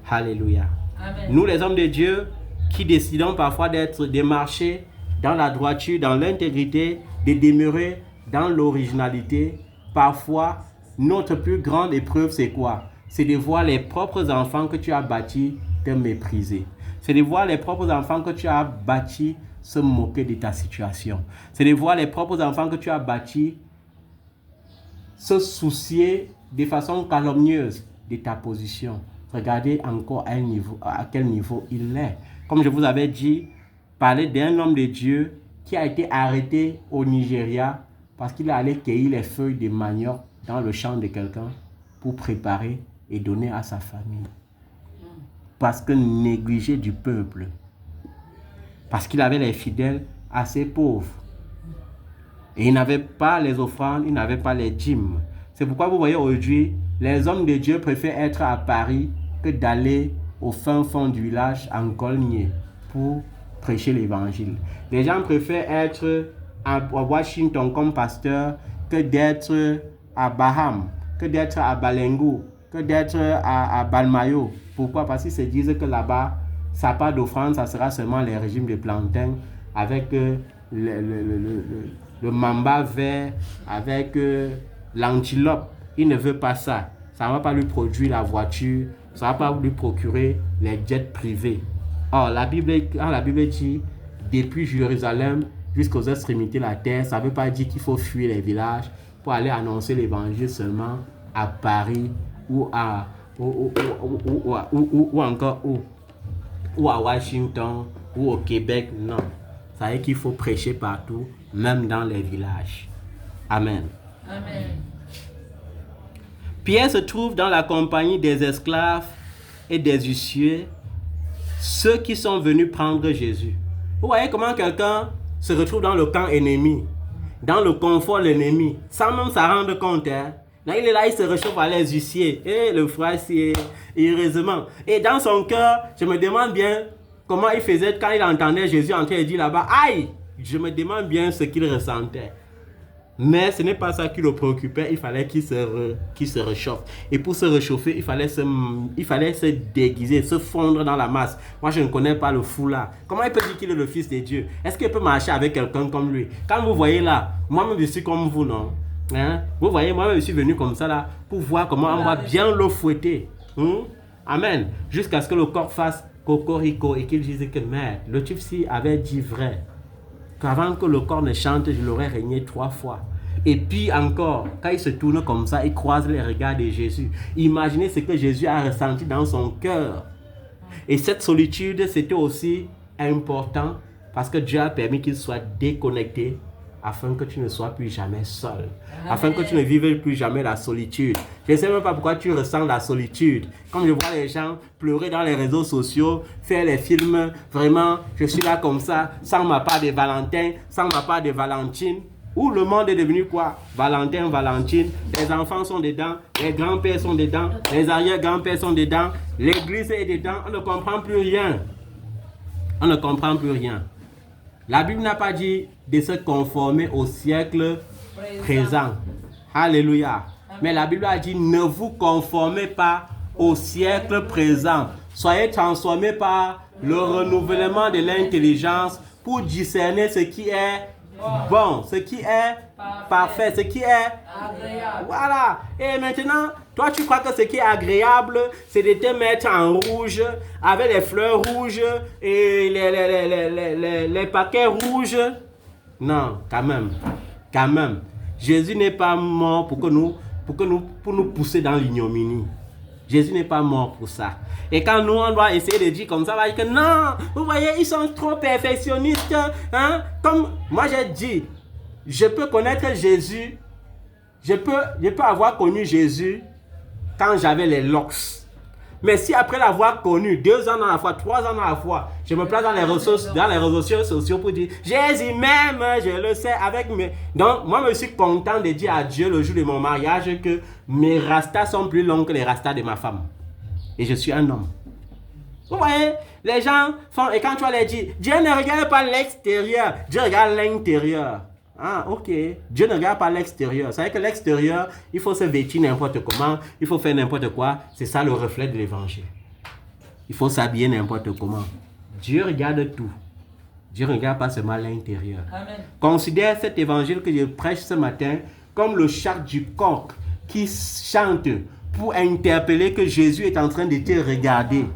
Alléluia. Amen. Nous, les hommes de Dieu, qui décidons parfois de marcher dans la droiture, dans l'intégrité, de demeurer dans l'originalité, parfois, notre plus grande épreuve, c'est quoi? C'est de voir les propres enfants que tu as bâtis te mépriser. C'est de voir les propres enfants que tu as bâtis se moquer de ta situation. C'est de voir les propres enfants que tu as bâtis se soucier de façon calomnieuse de ta position. Regardez encore à quel niveau il est. Comme je vous avais dit, parler d'un homme de Dieu qui a été arrêté au Nigeria parce qu'il allait cueillir les feuilles de manioc dans le champ de quelqu'un pour préparer et donner à sa famille. Parce que négligé du peuple. Parce qu'il avait les fidèles assez pauvres. Et il n'avait pas les offrandes, il n'avait pas les dîmes. C'est pourquoi vous voyez aujourd'hui, les hommes de Dieu préfèrent être à Paris que d'aller au fin fond du village en Colnier pour prêcher l'évangile. Les gens préfèrent être à Washington comme pasteur que d'être à Baham, que d'être à Balengo, que d'être à Balmayo. Pourquoi? Parce qu'ils se disent que là-bas, ça n'a pas d'offrande, ça sera seulement les régimes de plantain avec le mamba vert, avec l'antilope. Il ne veut pas ça. Ça ne va pas lui produire la voiture, ça ne va pas lui procurer les jets privés. Or, la Bible dit, depuis Jérusalem jusqu'aux extrémités de la terre, ça ne veut pas dire qu'il faut fuir les villages pour aller annoncer l'évangile seulement à Paris ou encore ou à Washington ou au Québec. Non, ça veut dire qu'il faut prêcher partout, même dans les villages. Amen. Amen. Pierre se trouve dans la compagnie des esclaves et des huissiers ceux qui sont venus prendre Jésus. Vous voyez comment quelqu'un se retrouve dans le camp ennemi, dans le confort de l'ennemi, sans même s'en rendre compte. Hein? Là, il est là, il se réchauffe à les huissiers. Et le frère, c'est heureusement. Et dans son cœur, je me demande bien comment il faisait quand il entendait Jésus entrer et dire là-bas, aïe, je me demande bien ce qu'il ressentait. Mais ce n'est pas ça qui le préoccupait, il fallait qu'il se réchauffe. Et pour se réchauffer, il fallait se déguiser, se fondre dans la masse. Moi, je ne connais pas le fou là. Comment il peut dire qu'il est le fils de Dieu? Est-ce qu'il peut marcher avec quelqu'un comme lui? Quand vous voyez là, moi-même je suis comme vous, non? Hein? Vous voyez, moi-même je suis venu comme ça là, pour voir comment on va bien le fouetter. Amen. Jusqu'à ce que le corps fasse cocorico et qu'il dise que merde, le type-ci avait dit vrai. Qu'avant que le corps ne chante, je l'aurais régné 3 fois. Et puis encore, quand il se tourne comme ça, il croise les regards de Jésus. Imaginez ce que Jésus a ressenti dans son cœur. Et cette solitude, c'était aussi important parce que Dieu a permis qu'il soit déconnecté afin que tu ne sois plus jamais seul. Afin que tu ne vives plus jamais la solitude. Je ne sais même pas pourquoi tu ressens la solitude. Comme je vois les gens pleurer dans les réseaux sociaux, faire les films, vraiment, je suis là comme ça, sans ma part de Valentin, sans ma part de Valentine. Où le monde est devenu quoi? Valentin, Valentine, les enfants sont dedans, les grands-pères sont dedans, les arrière-grands-pères sont dedans, l'église est dedans, on ne comprend plus rien. On ne comprend plus rien. La Bible n'a pas dit de se conformer au siècle présent. Alléluia. Mais la Bible a dit ne vous conformez pas au siècle présent. Soyez transformés par le renouvellement de l'intelligence pour discerner ce qui est bon, ce qui est parfait, ce qui est agréable. Voilà. Et maintenant, toi tu crois que ce qui est agréable, c'est de te mettre en rouge, avec les fleurs rouges et les paquets rouges. Non, quand même. Jésus n'est pas mort pour nous pousser dans l'ignominie. Jésus n'est pas mort pour ça. Et quand nous, on doit essayer de dire comme ça, on va dire que non, vous voyez, ils sont trop perfectionnistes. Hein? Comme moi j'ai dit, je peux connaître Jésus, je peux avoir connu Jésus quand j'avais les locks. Mais si après l'avoir connu 2 ans dans la foi, 3 ans dans la foi, je me place dans les réseaux sociaux pour dire Jésus même, je le sais avec mes... Donc moi je suis content de dire à Dieu le jour de mon mariage que mes rastas sont plus longs que les rastas de ma femme. Et je suis un homme. Vous voyez, les gens font, et quand tu vas leur dire, Dieu ne regarde pas l'extérieur, Dieu regarde l'intérieur. Ah, ok. Dieu ne regarde pas l'extérieur. C'est vrai que l'extérieur, il faut se vêtir n'importe comment, il faut faire n'importe quoi. C'est ça le reflet de l'évangile. Il faut s'habiller n'importe comment. Dieu regarde tout. Dieu ne regarde pas seulement l'intérieur. Amen. Considère cet évangile que je prêche ce matin comme le chant du coq qui chante pour interpeller que Jésus est en train de te regarder.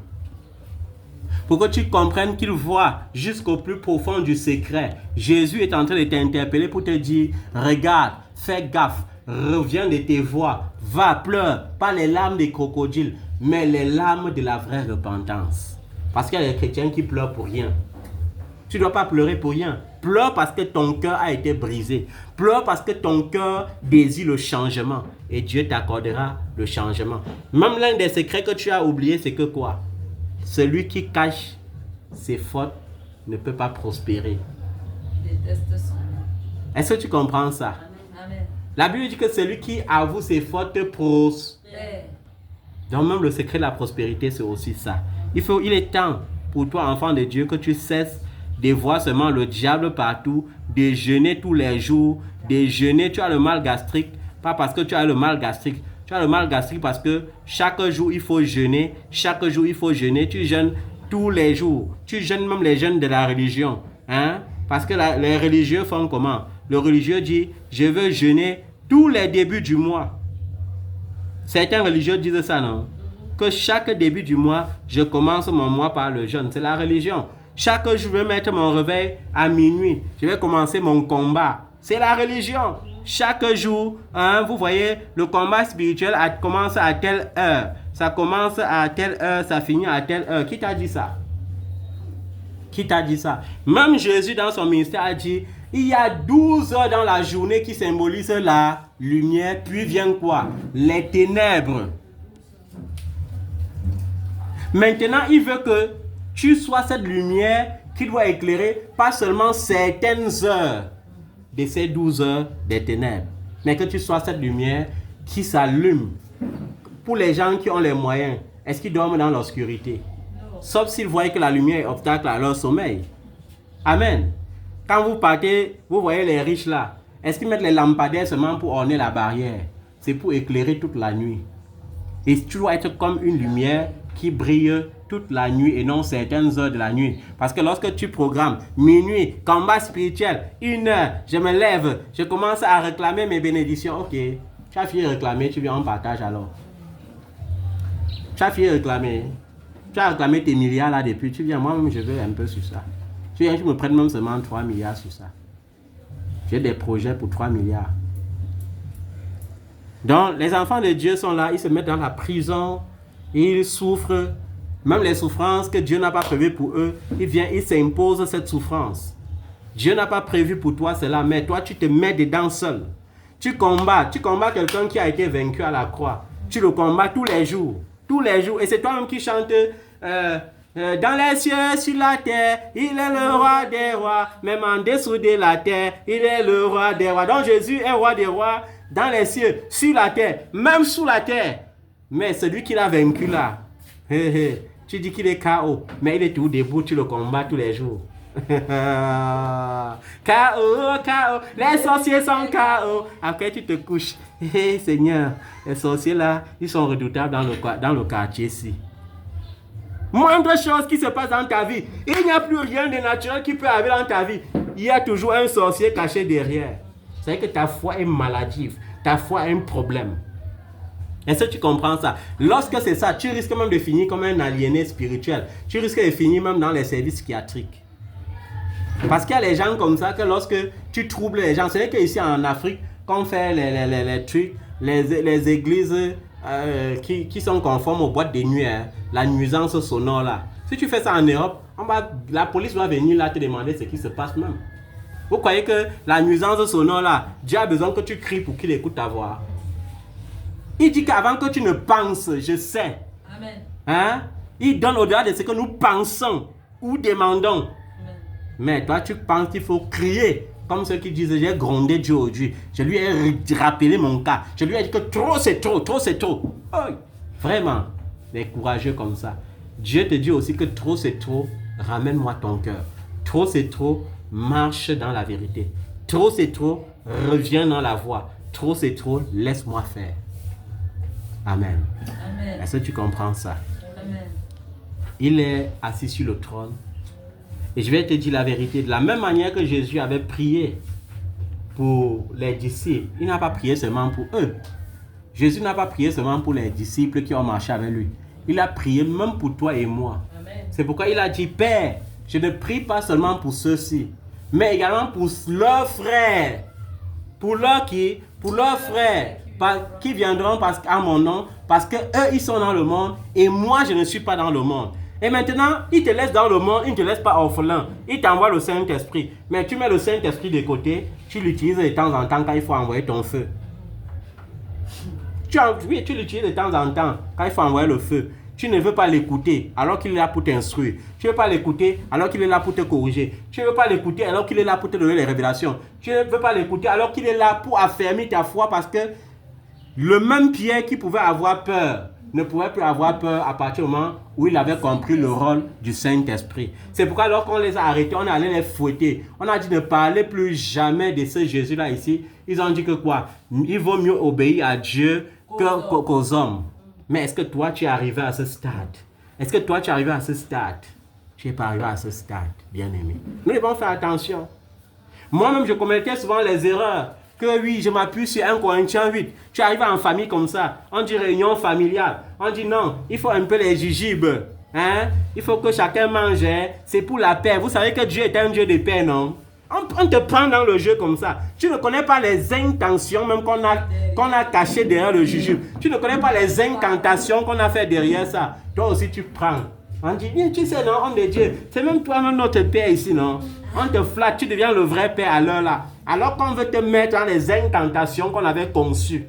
Pour que tu comprennes qu'il voit jusqu'au plus profond du secret. Jésus est en train de t'interpeller pour te dire, regarde, fais gaffe, reviens de tes voies, va, pleure, pas les larmes des crocodiles, mais les larmes de la vraie repentance. Parce qu'il y a des chrétiens qui pleurent pour rien. Tu ne dois pas pleurer pour rien. Pleure parce que ton cœur a été brisé. Pleure parce que ton cœur désire le changement. Et Dieu t'accordera le changement. Même l'un des secrets que tu as oublié, c'est que quoi? Celui qui cache ses fautes ne peut pas prospérer. Est-ce que tu comprends ça? Amen. La Bible dit que celui qui avoue ses fautes prospère. Donc même le secret de la prospérité, c'est aussi ça. Il est temps pour toi, enfant de Dieu, que tu cesses de voir seulement le diable partout, de jeûner tous les jours, de jeûner. Tu as le mal gastrique, pas parce que tu as le mal gastrique. Tu as le mal gastrique parce que chaque jour, il faut jeûner. Chaque jour, il faut jeûner. Tu jeûnes tous les jours. Tu jeûnes même les jeûnes de la religion. Hein? Parce que les religieux font comment? Le religieux dit, je veux jeûner tous les débuts du mois. Certains religieux disent ça, non? Que chaque début du mois, je commence mon mois par le jeûne. C'est la religion. Chaque jour, je vais mettre mon réveil à minuit. Je vais commencer mon combat. C'est la religion. Chaque jour, hein, vous voyez, le combat spirituel commence à telle heure. Ça commence à telle heure, ça finit à telle heure. Qui t'a dit ça? Qui t'a dit ça? Même Jésus, dans son ministère, a dit, il y a 12 heures dans la journée qui symbolisent la lumière. Puis vient quoi? Les ténèbres. Maintenant, il veut que tu sois cette lumière qui doit éclairer pas seulement certaines heures de ces 12 heures des ténèbres, mais que tu sois cette lumière qui s'allume. Pour les gens qui ont les moyens, est-ce qu'ils dorment dans l'obscurité? Sauf s'ils voient que la lumière est obstacle à leur sommeil. Amen. Quand vous partez, vous voyez les riches là. Est-ce qu'ils mettent les lampadaires seulement pour orner la barrière? C'est pour éclairer toute la nuit. Et tu dois être comme une lumière qui brille toute la nuit et non certaines heures de la nuit. Parce que lorsque tu programmes minuit, combat spirituel, 1 heure, je me lève, je commence à réclamer mes bénédictions. Ok, tu as fini de réclamer, tu viens en partage alors. Tu as fini de réclamer. Tu as réclamé tes milliards là depuis, tu viens, moi-même je veux un peu sur ça. Tu viens, tu me prêtes même seulement 3 milliards sur ça. J'ai des projets pour 3 milliards. Donc, les enfants de Dieu sont là, ils se mettent dans la prison, ils souffrent, même les souffrances que Dieu n'a pas prévues pour eux, ils s'imposent cette souffrance. Dieu n'a pas prévu pour toi cela, mais toi tu te mets dedans seul. Tu combats quelqu'un qui a été vaincu à la croix. Tu le combats tous les jours, et c'est toi-même qui chantes dans les cieux, sur la terre, il est le roi des rois, même en dessous de la terre, il est le roi des rois. Donc Jésus est roi des rois, dans les cieux, sur la terre, même sous la terre. Mais celui qui l'a vaincu là, tu dis qu'il est KO, mais il est tout debout, tu le combats tous les jours. KO, les sorciers sont KO. Après tu te couches. Seigneur, les sorciers là, ils sont redoutables dans le quartier ici. Moindre chose qui se passe dans ta vie, il n'y a plus rien de naturel qui peut arriver dans ta vie. Il y a toujours un sorcier caché derrière. C'est que ta foi est maladive, ta foi a un problème. Est-ce que tu comprends ça? Lorsque c'est ça, tu risques même de finir comme un aliéné spirituel. Tu risques de finir même dans les services psychiatriques. Parce qu'il y a les gens comme ça que lorsque tu troubles les gens, c'est qu'ici en Afrique, quand on fait les trucs, les églises qui sont conformes aux boîtes de nuit, la nuisance sonore là. Si tu fais ça en Europe, la police va venir là te demander ce qui se passe même. Vous croyez que la nuisance sonore là, Dieu a besoin que tu cries pour qu'il écoute ta voix? Il dit qu'avant que tu ne penses, je sais. Amen. Hein? Il donne au-delà de ce que nous pensons ou demandons. Amen. Mais toi, tu penses qu'il faut crier. Comme ceux qui disent, j'ai grondé Dieu aujourd'hui. Je lui ai rappelé mon cas. Je lui ai dit que trop c'est trop, trop c'est trop. Oh, vraiment, les courageux comme ça. Dieu te dit aussi que trop c'est trop, ramène-moi ton cœur. Trop c'est trop, marche dans la vérité. Trop c'est trop, reviens dans la voie. Trop c'est trop, laisse-moi faire. Amen. Amen. Est-ce que tu comprends ça? Amen. Il est assis sur le trône. Et je vais te dire la vérité. De la même manière que Jésus avait prié pour les disciples, il n'a pas prié seulement pour eux. Jésus n'a pas prié seulement pour les disciples qui ont marché avec lui. Il a prié même pour toi et moi. Amen. C'est pourquoi il a dit, Père, je ne prie pas seulement pour ceux-ci, mais également pour leurs frères. Pour leurs qui? Pour leurs frères. Qui viendront à mon nom, parce que eux ils sont dans le monde et moi je ne suis pas dans le monde. Et maintenant, il te laisse dans le monde, il ne te laisse pas orphelin. Il t'envoie le Saint-Esprit. Mais tu mets le Saint-Esprit de côté, tu l'utilises de temps en temps quand il faut envoyer ton feu. Oui, tu l'utilises de temps en temps quand il faut envoyer le feu. Tu ne veux pas l'écouter alors qu'il est là pour t'instruire. Tu ne veux pas l'écouter alors qu'il est là pour te corriger. Tu ne veux pas l'écouter alors qu'il est là pour te donner les révélations. Tu ne veux pas l'écouter alors qu'il est là pour affermir ta foi, parce que le même Pierre qui pouvait avoir peur ne pouvait plus avoir peur à partir du moment où il avait compris le rôle du Saint-Esprit. C'est pourquoi lorsqu'on les a arrêtés, on allait les fouetter. On a dit ne parlez plus jamais de ce Jésus-là ici. Ils ont dit que quoi? Il vaut mieux obéir à Dieu qu'aux hommes. Mais est-ce que toi tu es arrivé à ce stade? Est-ce que toi tu es arrivé à ce stade? Tu n'es pas arrivé à ce stade, bien-aimé. Nous devons faire attention. Moi-même, je commettais souvent les erreurs. Que oui, je m'appuie sur 1 Corinthiens 8. Tu arrives en famille comme ça. On dit réunion familiale. On dit non, il faut un peu les jujubes. Hein? Il faut que chacun mange. C'est pour la paix. Vous savez que Dieu est un Dieu de paix, non? On te prend dans le jeu comme ça. Tu ne connais pas les intentions même qu'on a cachées derrière le jujube. Tu ne connais pas les incantations qu'on a fait derrière ça. Toi aussi, tu prends. On dit, tu sais, non, homme de Dieu, c'est même toi-même notre père ici, non? On te flatte, tu deviens le vrai père à l'heure là. Alors qu'on veut te mettre dans les incantations qu'on avait conçues.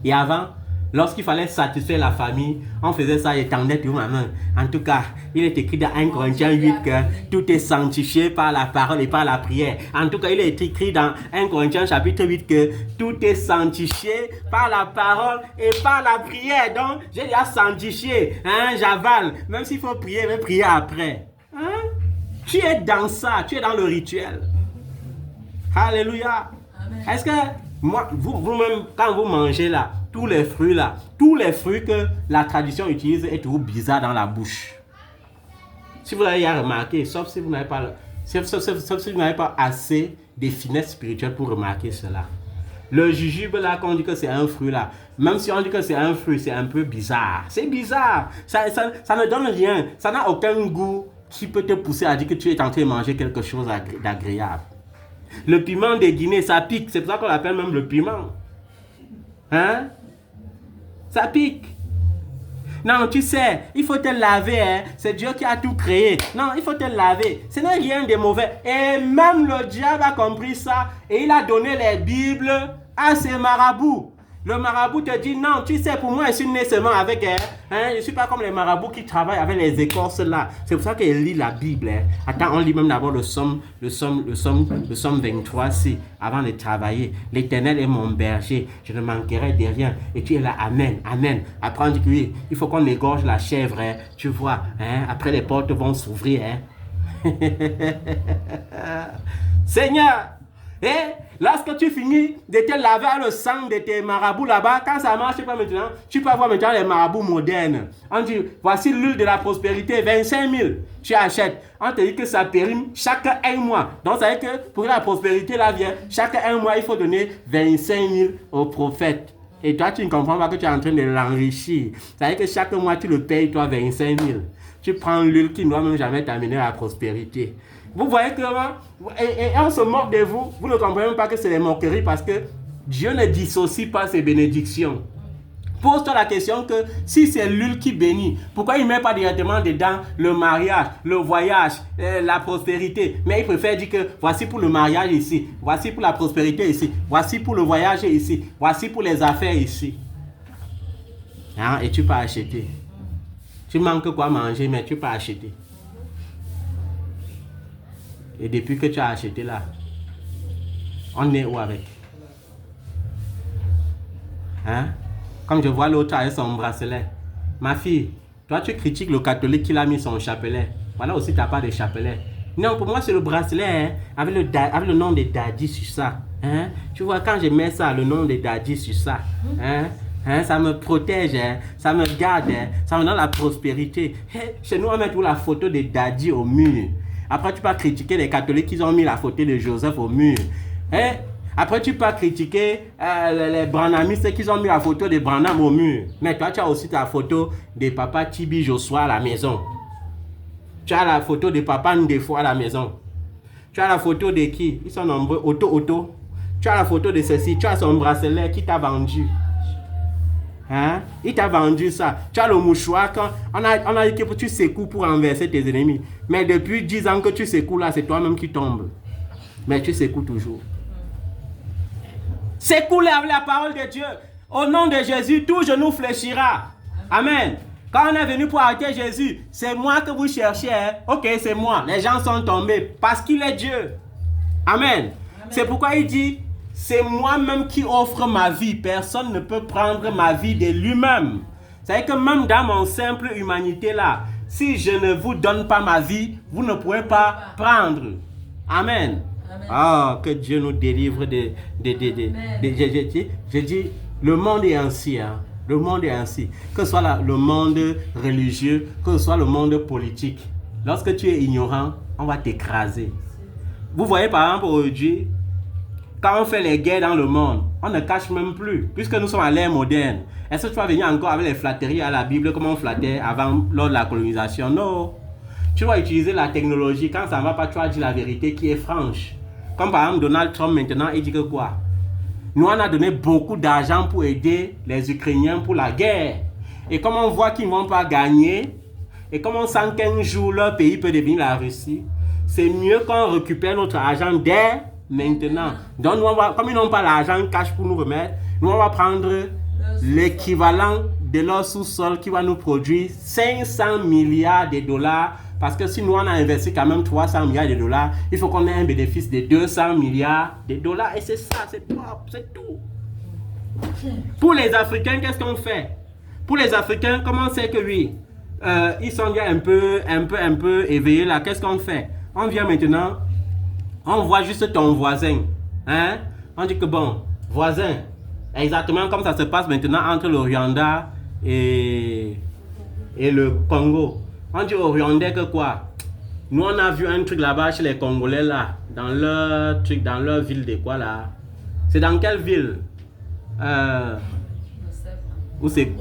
Et avant, Lorsqu'il fallait satisfaire la famille, on faisait ça, il tendait tout ma main. En tout cas, il est écrit dans 1 Corinthiens 8 que tout est sanctifié par la parole et par la prière. En tout cas, il est écrit dans 1 Corinthiens chapitre 8 que tout est sanctifié par la parole et par la prière. Donc, j'ai déjà sanctifié, j'avale. Même s'il faut prier, même prier après. Tu es dans ça, tu es dans le rituel. Alléluia. Est-ce que vous-même, quand vous mangez là, tous les fruits que la tradition utilise est toujours bizarre dans la bouche. Si vous l'avez remarqué, sauf si vous n'avez pas, sauf si vous n'avez pas assez de finesse spirituelle pour remarquer cela. Le jujube là, quand on dit que c'est un fruit là, même si on dit que c'est un fruit, c'est un peu bizarre. C'est bizarre. Ça ne donne rien. Ça n'a aucun goût qui peut te pousser à dire que tu es en train de manger quelque chose d'agréable. Le piment de Guinée, ça pique. C'est pour ça qu'on l'appelle même le piment. Ça pique. Non, tu sais, il faut te laver. C'est Dieu qui a tout créé. Non, il faut te laver. Ce n'est rien de mauvais. Et même le diable a compris ça. Et il a donné les Bibles à ses marabouts. Le marabout te dit, non, tu sais, pour moi, je suis né seulement avec, je ne suis pas comme les marabouts qui travaillent avec les écorces là. C'est pour ça qu'il lit la Bible. Attends, on lit même d'abord le psaume 23, avant de travailler. L'Éternel est mon berger, je ne manquerai de rien. Et tu es là, amen, amen. Après, on dit que oui, il faut qu'on égorge la chèvre, tu vois. Après, les portes vont s'ouvrir. Seigneur, lorsque tu finis de te laver à le sang de tes marabouts là-bas, quand ça ne marche pas maintenant, tu peux avoir maintenant les marabouts modernes. On dit, voici l'huile de la prospérité, 25 000. Tu achètes. On te dit que ça périme chaque un mois. Donc ça veut dire que pour que la prospérité là vienne, chaque un mois, il faut donner 25 000 au prophète. Et toi, tu ne comprends pas que tu es en train de l'enrichir. Ça veut dire que chaque mois, tu le payes, toi, 25 000. Tu prends l'huile qui ne doit même jamais t'amener à la prospérité. Vous voyez comment, et on se moque de vous, vous ne comprenez même pas que c'est des moqueries parce que Dieu ne dissocie pas ses bénédictions. Pose-toi la question que si c'est l'huile qui bénit, pourquoi il ne met pas directement dedans le mariage, le voyage, la prospérité? Mais il préfère dire que voici pour le mariage ici, voici pour la prospérité ici, voici pour le voyage ici, voici pour les affaires ici. Et tu peux acheter. Tu manques quoi manger, mais tu peux acheter. Et depuis que tu as acheté là, on est où avec? Comme je vois l'autre avec son bracelet. Ma fille, toi tu critiques le catholique qui a mis son chapelet. Voilà aussi tu n'as pas de chapelet. Non, pour moi c'est le bracelet avec le nom de Daddy sur ça. Tu vois, quand je mets ça, le nom de Daddy sur ça, ça me protège, ça me garde, ça me donne la prospérité. Chez nous on met toujours la photo de Daddy au mur. Après, tu peux critiquer les catholiques qui ont mis la photo de Joseph au mur. Après, tu peux critiquer les branhamistes qui ont mis la photo de Branham au mur. Mais toi, tu as aussi ta photo de papa Tibi Joshua à la maison. Tu as la photo de papa Ndefo à la maison. Tu as la photo de qui? Ils sont nombreux. Otto. Tu as la photo de ceci. Tu as son bracelet qui t'a vendu. Il t'a vendu ça. Tu as le mouchoir. Quand on a dit que tu secoues pour renverser tes ennemis. Mais depuis 10 ans que tu secoues là, c'est toi-même qui tombes. Mais tu secoues toujours. Secoue avec la parole de Dieu. Au nom de Jésus, tout genou fléchira. Amen. Quand on est venu pour arrêter Jésus, c'est moi que vous cherchez. Ok, c'est moi. Les gens sont tombés parce qu'il est Dieu. Amen. C'est pourquoi il dit, c'est moi-même qui offre ma vie. Personne ne peut prendre ma vie de lui-même. C'est-à-dire que même dans mon simple humanité là, si je ne vous donne pas ma vie, vous ne pouvez pas prendre. Amen. Oh, que Dieu nous délivre je dis, le monde est ainsi. Le monde est ainsi. Que ce soit le monde religieux, que ce soit le monde politique. Lorsque tu es ignorant, on va t'écraser. Vous voyez par exemple aujourd'hui, quand on fait les guerres dans le monde, on ne cache même plus, puisque nous sommes à l'ère moderne. Est-ce que tu vas venir encore avec les flatteries à la Bible comme on flattait avant, lors de la colonisation? Non. Tu vas utiliser la technologie. Quand ça ne va pas, tu vas dire la vérité qui est franche. Comme par exemple Donald Trump maintenant, il dit que quoi? Nous, on a donné beaucoup d'argent pour aider les Ukrainiens pour la guerre. Et comme on voit qu'ils ne vont pas gagner, et comme on sent qu'un jour leur pays peut devenir la Russie, c'est mieux qu'on récupère notre argent dès maintenant. Donc, comme ils n'ont pas l'argent cash pour nous remettre, nous, on va prendre l'équivalent de leur sous-sol qui va nous produire 500 milliards de dollars. Parce que si nous, on a investi quand même 300 milliards de dollars, il faut qu'on ait un bénéfice de 200 milliards de dollars. Et c'est ça, c'est propre, c'est tout. Pour les Africains, qu'est-ce qu'on fait? Pour les Africains, comment c'est que oui, ils sont déjà un peu éveillés là. Qu'est-ce qu'on fait? On vient maintenant, on voit juste ton voisin. Hein? On dit que bon, voisin, exactement comme ça se passe maintenant entre le Rwanda et le Congo. On dit aux Rwandais que quoi? Nous on a vu un truc là-bas chez les Congolais là, dans leur ville de quoi là? C'est dans quelle ville? Où c'est?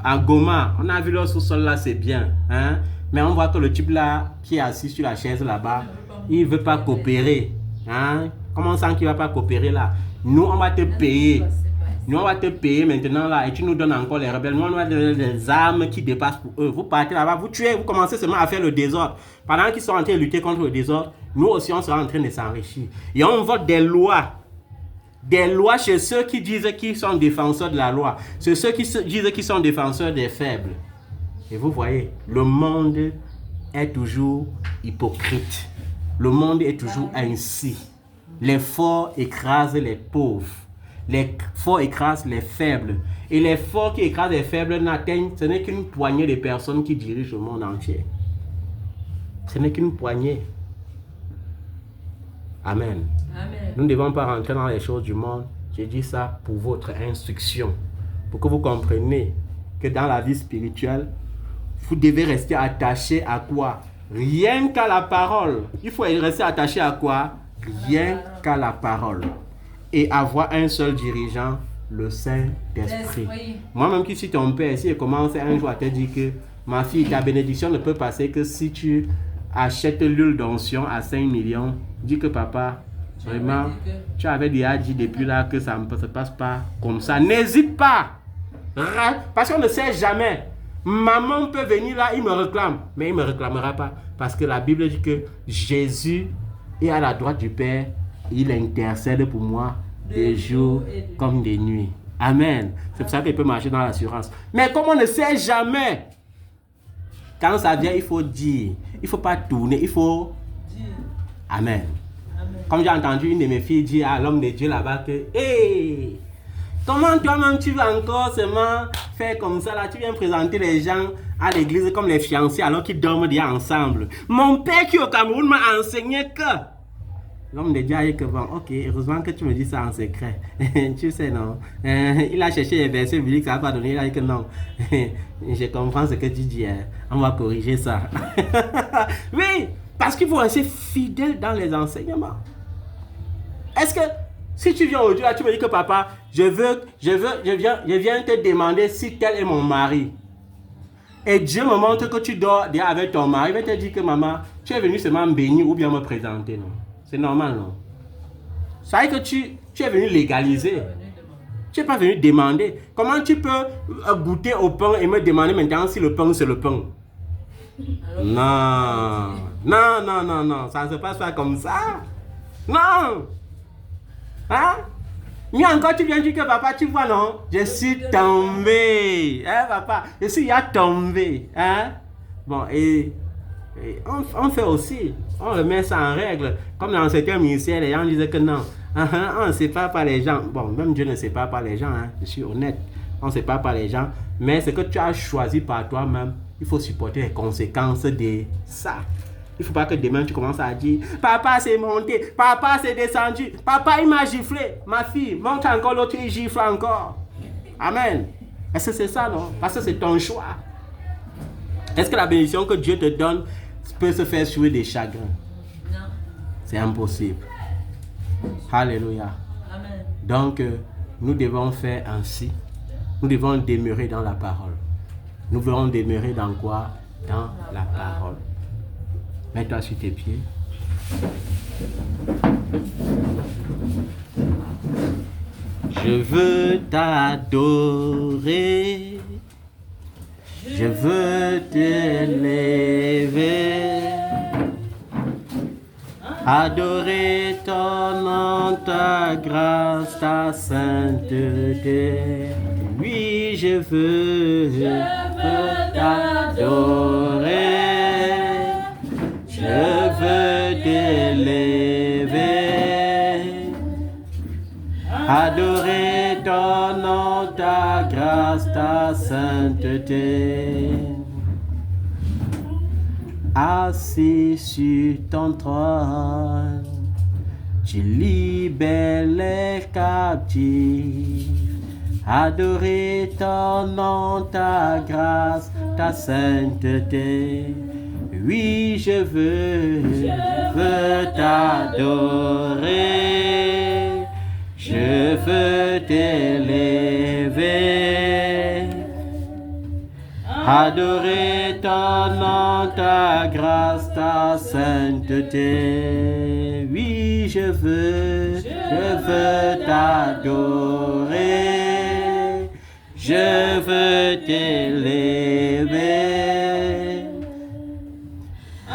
À Goma. On a vu leur sous-sol là, c'est bien. Hein? Mais on voit que le type là, qui est assis sur la chaise là-bas, il ne veut pas coopérer. Hein? Comment ça qu'il ne va pas coopérer là? Nous, on va te payer. Nous, on va te payer maintenant là et tu nous donnes encore les rebelles. Nous, on va donner des armes qui dépassent pour eux. Vous partez là-bas, vous tuez, vous commencez seulement à faire le désordre. Pendant qu'ils sont en train de lutter contre le désordre, nous aussi, on sera en train de s'enrichir. Et on vote des lois. Des lois chez ceux qui disent qu'ils sont défenseurs de la loi. Chez ceux qui disent qu'ils sont défenseurs des faibles. Et vous voyez, le monde est toujours hypocrite. Le monde est toujours ainsi. Les forts écrasent les pauvres. Les forts écrasent les faibles. Et les forts qui écrasent les faibles n'atteignent, ce n'est qu'une poignée de personnes qui dirigent le monde entier. Ce n'est qu'une poignée. Amen. Amen. Nous ne devons pas rentrer dans les choses du monde. J'ai dit ça pour votre instruction. Pour que vous compreniez que dans la vie spirituelle, vous devez rester attaché à quoi? Rien qu'à la parole. Il faut rester attaché à quoi? Rien qu'à la parole. Et avoir un seul dirigeant, le Saint-Esprit. Moi-même qui suis ton père, si je commence un jour à te dire que ma fille, ta bénédiction ne peut passer que si tu achètes l'huile d'onction à 5 millions, dis que papa, vraiment, tu avais déjà dit depuis là que ça ne se passe pas comme ça. N'hésite pas. Parce qu'on ne sait jamais. Maman peut venir là, il me réclame. Mais il ne me réclamera pas. Parce que la Bible dit que Jésus est à la droite du Père. Il intercède pour moi des jours comme des nuits. Amen. C'est pour ça qu'il peut marcher dans l'assurance. Mais comme on ne sait jamais, quand ça vient, il faut dire. Il ne faut pas tourner, il faut dire. Amen. Comme j'ai entendu une de mes filles dire à l'homme de Dieu là-bas que hey, comment toi-même tu vas encore seulement faire comme ça là? Tu viens présenter les gens à l'église comme les fiancés alors qu'ils dorment déjà ensemble. Mon père qui au Cameroun m'a enseigné que... L'homme de Dieu a dit que bon, ok, heureusement que tu me dis ça en secret. Tu sais, non. Il a cherché les versets bibliques, ça n'a pas donné. Il a dit que non. Je comprends ce que tu dis. On va corriger ça. Oui, parce qu'il faut rester fidèle dans les enseignements. Est-ce que si tu viens aujourd'hui, tu me dis que papa, je viens te demander si tel est mon mari. Et Dieu me montre que tu dors avec ton mari. Il va te dire que maman, tu es venu seulement me bénir ou bien me présenter, non? C'est normal, non? Ça veut dire que tu es venu légaliser. Tu n'es pas venu demander. Comment tu peux goûter au pain et me demander maintenant si le pain c'est le pain? Non. Non, non, non, non. Ça ne se passe pas comme ça. Non. Hein? Mais encore tu viens dire que papa, tu vois, non? Je suis tombé. Hein, papa? Je suis tombé. Hein? Bon, et on fait aussi, on remet ça en règle. Comme dans certains ministères, les gens disaient que non, on ne sépare pas les gens. Bon, même Dieu ne sépare pas les gens, hein, je suis honnête. On ne sépare pas les gens. Mais ce que tu as choisi par toi-même, il faut supporter les conséquences de ça. Il ne faut pas que demain tu commences à dire papa c'est monté, papa c'est descendu, papa il m'a giflé. Ma fille, monte encore l'autre, il gifle encore. Amen. Est-ce que c'est ça, non? Parce que c'est ton choix. Est-ce que la bénédiction que Dieu te donne peut se faire sur des chagrins? Non. C'est impossible. Alléluia. Amen. Donc, nous devons faire ainsi. Nous devons demeurer dans la parole. Nous devons demeurer dans quoi? Dans la parole. Mets-toi sur tes pieds. Je veux t'adorer. Je veux t'élever, adorer ton nom, ta grâce, ta sainteté. Oui, je veux t'adorer. Je veux t'élever. Adorer ton nom, ta grâce, ta sainteté. Assis sur ton trône, tu libères les captifs. Adorer ton nom, ta grâce, ta sainteté. Oui, je veux t'adorer. Je veux t'élever. Adorer ton nom, ta grâce, ta sainteté. Oui, je veux t'adorer. Je veux t'élever.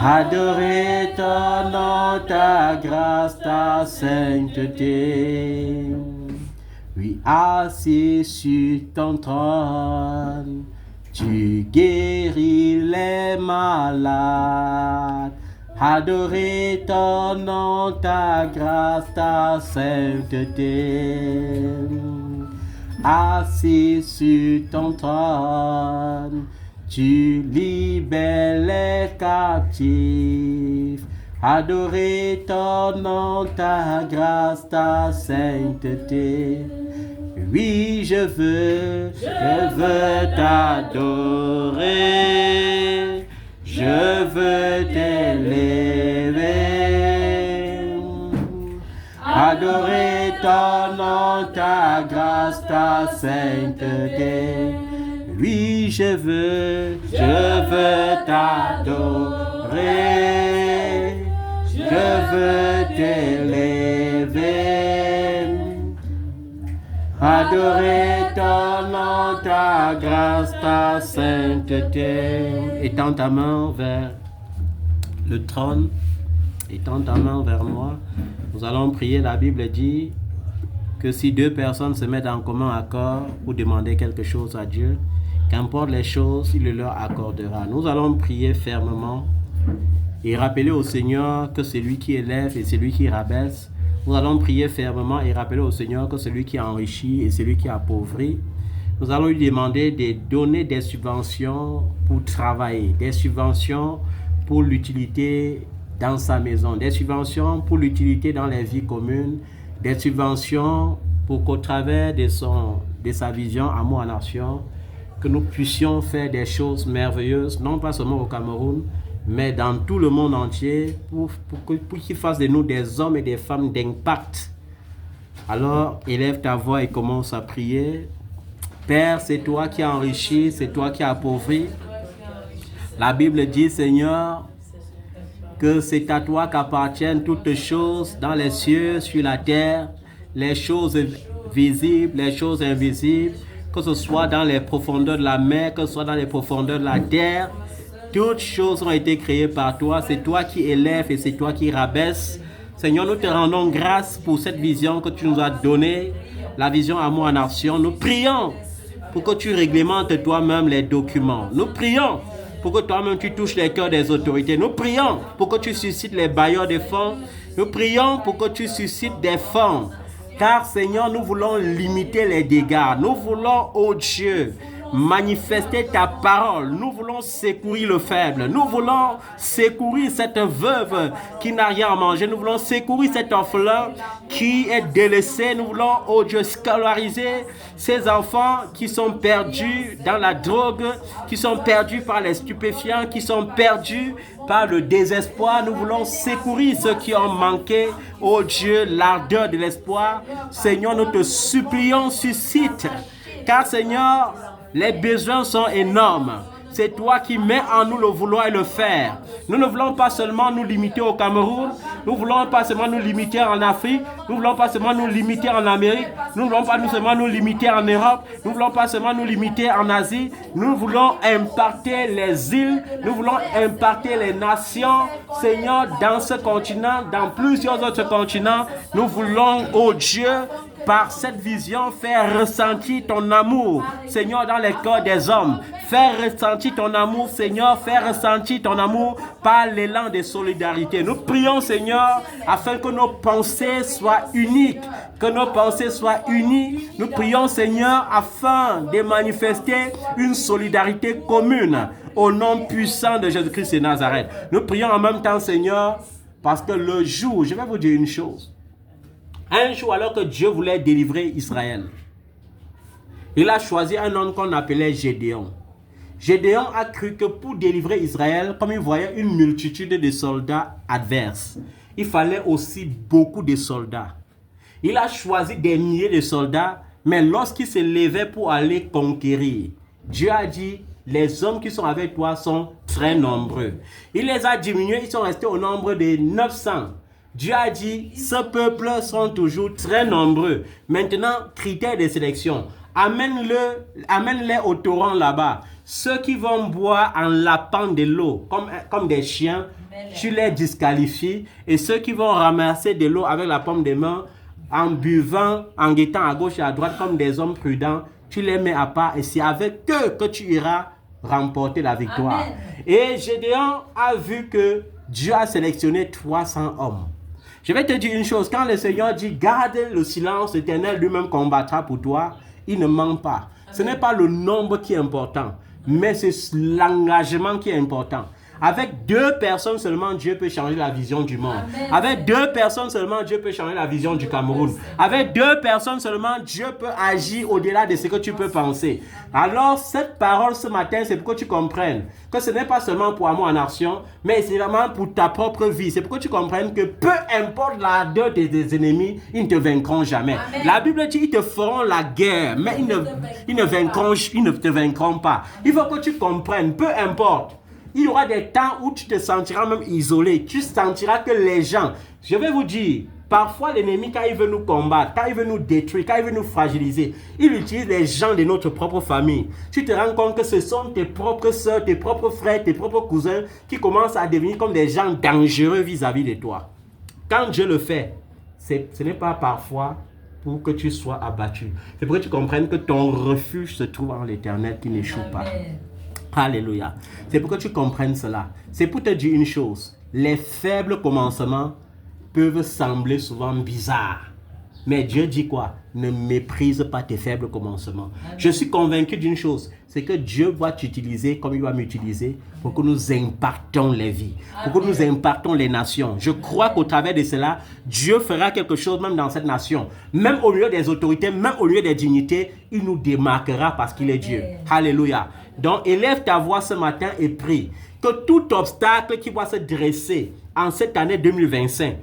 Adorer ton nom, ta grâce, ta sainteté. Oui, assis sur ton trône, tu guéris les malades. Adorer ton nom, ta grâce, ta sainteté. Assis sur ton trône, tu libères les captifs. Adorer ton nom, ta grâce, ta sainteté. Oui, je veux t'adorer. Je veux t'élever. Adorer ton nom, ta grâce, ta sainteté. Oui, je veux t'adorer. Je veux t'élever. Adorer ton nom, ta grâce, ta sainteté. Étends ta main vers le trône. Étends ta main vers moi. Nous allons prier. La Bible dit que si deux personnes se mettent en commun accord pour demander quelque chose à Dieu, qu'importe les choses, il le leur accordera. Nous allons prier fermement et rappeler au Seigneur que c'est lui qui élève et c'est lui qui rabaisse. Nous allons prier fermement et rappeler au Seigneur que c'est lui qui enrichit et c'est lui qui appauvrit. Nous allons lui demander de donner des subventions pour travailler, des subventions pour l'utilité dans sa maison, des subventions pour l'utilité dans les vies communes, des subventions pour qu'au travers de sa vision Amour en Action, que nous puissions faire des choses merveilleuses, non pas seulement au Cameroun, mais dans tout le monde entier, pour qu'il fasse de nous des hommes et des femmes d'impact. Alors, élève ta voix et commence à prier. Père, c'est toi qui enrichis, c'est toi qui appauvris. La Bible dit, Seigneur, que c'est à toi qu'appartiennent toutes choses dans les cieux, sur la terre, les choses visibles, les choses invisibles, que ce soit dans les profondeurs de la mer, que ce soit dans les profondeurs de la terre. Toutes choses ont été créées par toi. C'est toi qui élèves et c'est toi qui rabaisse. Seigneur, nous te rendons grâce pour cette vision que tu nous as donnée, la vision Amour en Action. Nous prions pour que tu réglementes toi-même les documents. Nous prions pour que toi-même tu touches les cœurs des autorités. Nous prions pour que tu suscites les bailleurs de fonds. Nous prions pour que tu suscites des fonds. Car Seigneur, nous voulons limiter les dégâts. Nous voulons, oh Dieu, manifester ta parole. Nous voulons secourir le faible. Nous voulons secourir cette veuve qui n'a rien à manger. Nous voulons secourir cet orphelin qui est délaissé. Nous voulons, oh Dieu, scolariser ces enfants qui sont perdus dans la drogue, qui sont perdus par les stupéfiants, qui sont perdus par le désespoir. Nous voulons secourir ceux qui ont manqué, oh Dieu, l'ardeur de l'espoir. Seigneur, nous te supplions, suscite. Car Seigneur, les besoins sont énormes. C'est toi qui mets en nous le vouloir et le faire. Nous ne voulons pas seulement nous limiter au Cameroun. Nous ne voulons pas seulement nous limiter en Afrique. Nous ne voulons pas seulement nous limiter en Amérique. Nous ne voulons pas seulement nous limiter en Europe. Nous ne voulons pas seulement nous limiter en Asie. Nous voulons impacter les îles. Nous voulons impacter les nations. Seigneur, dans ce continent, dans plusieurs autres continents, nous voulons, oh Dieu, Par cette vision, faire ressentir ton amour, Seigneur, dans les cœurs des hommes. Faire ressentir ton amour, Seigneur, faire ressentir ton amour par l'élan de solidarité. Nous prions, Seigneur, afin que nos pensées soient uniques, que nos pensées soient unies. Nous prions, Seigneur, afin de manifester une solidarité commune au nom puissant de Jésus-Christ de Nazareth. Nous prions en même temps, Seigneur, parce que le jour, je vais vous dire une chose. Un jour, alors que Dieu voulait délivrer Israël, il a choisi un homme qu'on appelait Gédéon. Gédéon a cru que pour délivrer Israël, comme il voyait une multitude de soldats adverses, il fallait aussi beaucoup de soldats. Il a choisi des milliers de soldats, mais lorsqu'il se levait pour aller conquérir, Dieu a dit, les hommes qui sont avec toi sont très nombreux. Il les a diminués, ils sont restés au nombre de 900. Dieu a dit, ce peuple sont toujours très nombreux. Maintenant, critère de sélection. Amène-les au torrent là-bas. Ceux qui vont boire en lapant de l'eau, comme des chiens, tu les disqualifies. Et ceux qui vont ramasser de l'eau avec la paume des mains, en buvant, en guettant à gauche et à droite comme des hommes prudents, tu les mets à part. Et c'est avec eux que tu iras remporter la victoire. Amen. Et Gédéon a vu que Dieu a sélectionné 300 hommes. Je vais te dire une chose, quand le Seigneur dit, garde le silence, l'Éternel lui-même combattra pour toi, il ne ment pas. Ce n'est pas le nombre qui est important, mais c'est l'engagement qui est important. Avec 2 personnes seulement, Dieu peut changer la vision du monde. Amen. Avec 2 personnes seulement, Dieu peut changer la vision du Cameroun. Avec 2 personnes seulement, Dieu peut agir au-delà de ce que tu peux penser. Alors, cette parole ce matin, c'est pour que tu comprennes que ce n'est pas seulement pour Amour en Action, mais c'est vraiment pour ta propre vie. C'est pour que tu comprennes que peu importe l'ardeur de tes ennemis, ils ne te vaincront jamais. Amen. La Bible dit, ils te feront la guerre, mais ils ne te vaincront pas. Il faut que tu comprennes, peu importe. Il y aura des temps où tu te sentiras même isolé. Tu sentiras que les gens, je vais vous dire, parfois l'ennemi, quand il veut nous combattre, quand il veut nous détruire, quand il veut nous fragiliser, il utilise les gens de notre propre famille. Tu te rends compte que ce sont tes propres soeurs, tes propres frères, tes propres cousins qui commencent à devenir comme des gens dangereux vis-à-vis de toi. Quand Dieu le fait, ce n'est pas parfois pour que tu sois abattu. C'est pour que tu comprennes que ton refuge se trouve en l'Éternel qui n'échoue pas. Alléluia. C'est pour que tu comprennes cela. C'est pour te dire une chose. Les faibles commencements peuvent sembler souvent bizarres. Mais Dieu dit quoi? Ne méprise pas tes faibles commencements. Amen. Je suis convaincu d'une chose. C'est que Dieu va t'utiliser comme il va m'utiliser pour que nous impactons les vies. Pour que nous impactons les nations. Je crois qu'au travers de cela, Dieu fera quelque chose même dans cette nation. Même au milieu des autorités, même au milieu des dignités, il nous démarquera parce qu'il est Dieu. Alléluia. Donc, élève ta voix ce matin et prie que tout obstacle qui va se dresser en cette année 2025,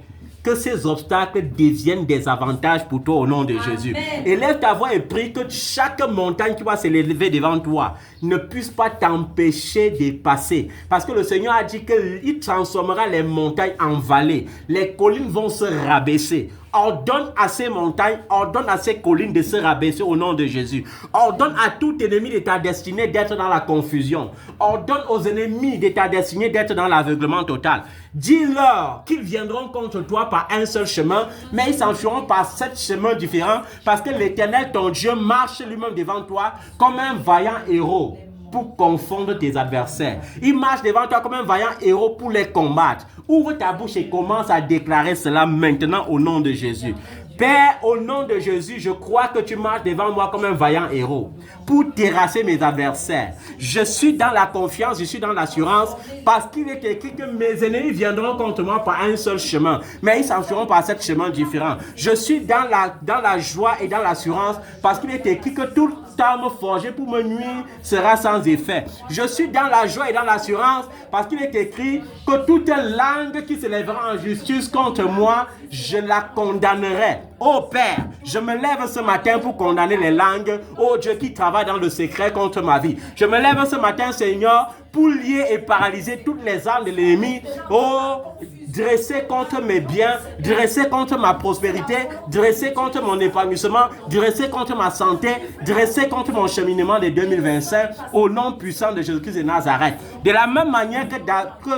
que ces obstacles deviennent des avantages pour toi au nom de Jésus. Élève ta voix et prie que chaque montagne qui va s'élever devant toi ne puisse pas t'empêcher de passer. Parce que le Seigneur a dit qu'il transformera les montagnes en vallées. Les collines vont se rabaisser. Ordonne à ces montagnes, ordonne à ces collines de se rabaisser au nom de Jésus. Ordonne à tout ennemi de ta destinée d'être dans la confusion. Ordonne aux ennemis de ta destinée d'être dans l'aveuglement total. Dis-leur qu'ils viendront contre toi par un seul chemin, mais ils s'enfuiront par 7 chemins différents parce que l'Éternel, ton Dieu, marche lui-même devant toi comme un vaillant héros pour confondre tes adversaires. Il marche devant toi comme un vaillant héros pour les combattre. Ouvre ta bouche et commence à déclarer cela maintenant au nom de Jésus. Père, au nom de Jésus, je crois que tu marches devant moi comme un vaillant héros pour terrasser mes adversaires. Je suis dans la confiance, je suis dans l'assurance parce qu'il est écrit que mes ennemis viendront contre moi par un seul chemin, mais ils s'enfuiront par 7 chemins différents. Je suis dans la joie et dans l'assurance parce qu'il est écrit que toute arme forgée pour me nuire sera sans effet. Je suis dans la joie et dans l'assurance parce qu'il est écrit que toute langue qui se lèvera en justice contre moi, je la condamnerai. Oh Père, je me lève ce matin pour condamner les langues, oh Dieu qui travaille dans le secret contre ma vie. Je me lève ce matin, Seigneur, pour lier et paralyser toutes les armes de l'ennemi, oh dressé contre mes biens, dressé contre ma prospérité, dressé contre mon épanouissement, dressé contre ma santé, dressé contre mon cheminement de 2025, au nom puissant de Jésus-Christ de Nazareth. De la même manière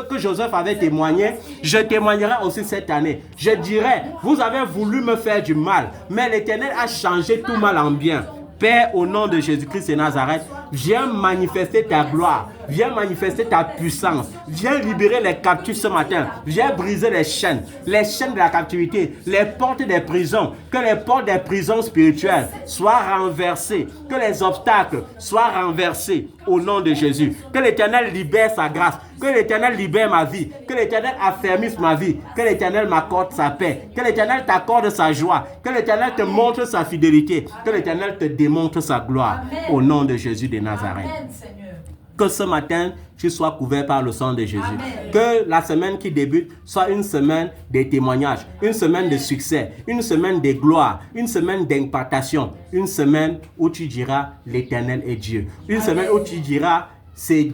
que Joseph avait témoigné, je témoignerai aussi cette année. Je dirai, vous avez voulu me faire du mal, mais l'Éternel a changé tout mal en bien. Père, au nom de Jésus-Christ de Nazareth, viens manifester ta gloire, viens manifester ta puissance, viens libérer les captifs ce matin, viens briser les chaînes de la captivité, les portes des prisons, que les portes des prisons spirituelles soient renversées, que les obstacles soient renversés au nom de Jésus, que l'Éternel libère sa grâce, que l'Éternel libère ma vie, que l'Éternel affermisse ma vie, que l'Éternel m'accorde sa paix, que l'Éternel t'accorde sa joie, que l'Éternel te montre sa fidélité, que l'Éternel te démontre sa gloire. Amen. Au nom de Jésus de Nazareth. Amen, Seigneur. Que ce matin, tu sois couvert par le sang de Jésus. Amen. Que la semaine qui débute soit une semaine de témoignages, une semaine de succès, une semaine de gloire, une semaine d'impartation, une semaine où tu diras l'Éternel est Dieu. Une semaine où tu diras c'est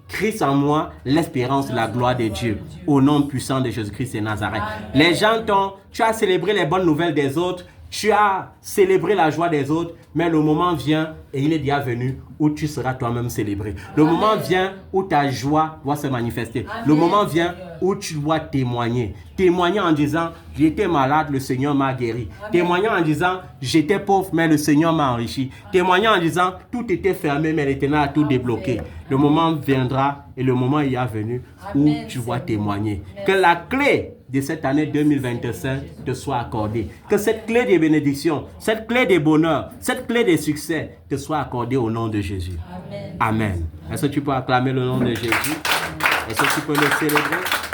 Christ en moi, l'espérance de la gloire de Dieu. Au nom puissant de Jésus-Christ de Nazareth. Amen. Les gens tu as célébré les bonnes nouvelles des autres, tu as célébré la joie des autres, mais le moment vient, et il est déjà venu, où tu seras toi-même célébré. Le Amen. Moment vient où ta joie doit se manifester. Amen. Le moment vient où tu dois témoigner. Témoigner en disant, j'étais malade, le Seigneur m'a guéri. Amen. Témoigner en disant, j'étais pauvre, mais le Seigneur m'a enrichi. Témoigner en disant, tout était fermé, mais l'Éternel a tout débloqué. Le moment viendra, et le moment y est venu, où Amen. Tu vas témoigner. Amen. Que la clé de cette année 2025 te soit accordée. Que cette clé de bénédiction, cette clé de bonheur, cette clé de succès te soit accordée au nom de Jésus. Amen. Amen. Est-ce que tu peux acclamer le nom de Jésus? Est-ce que tu peux le célébrer?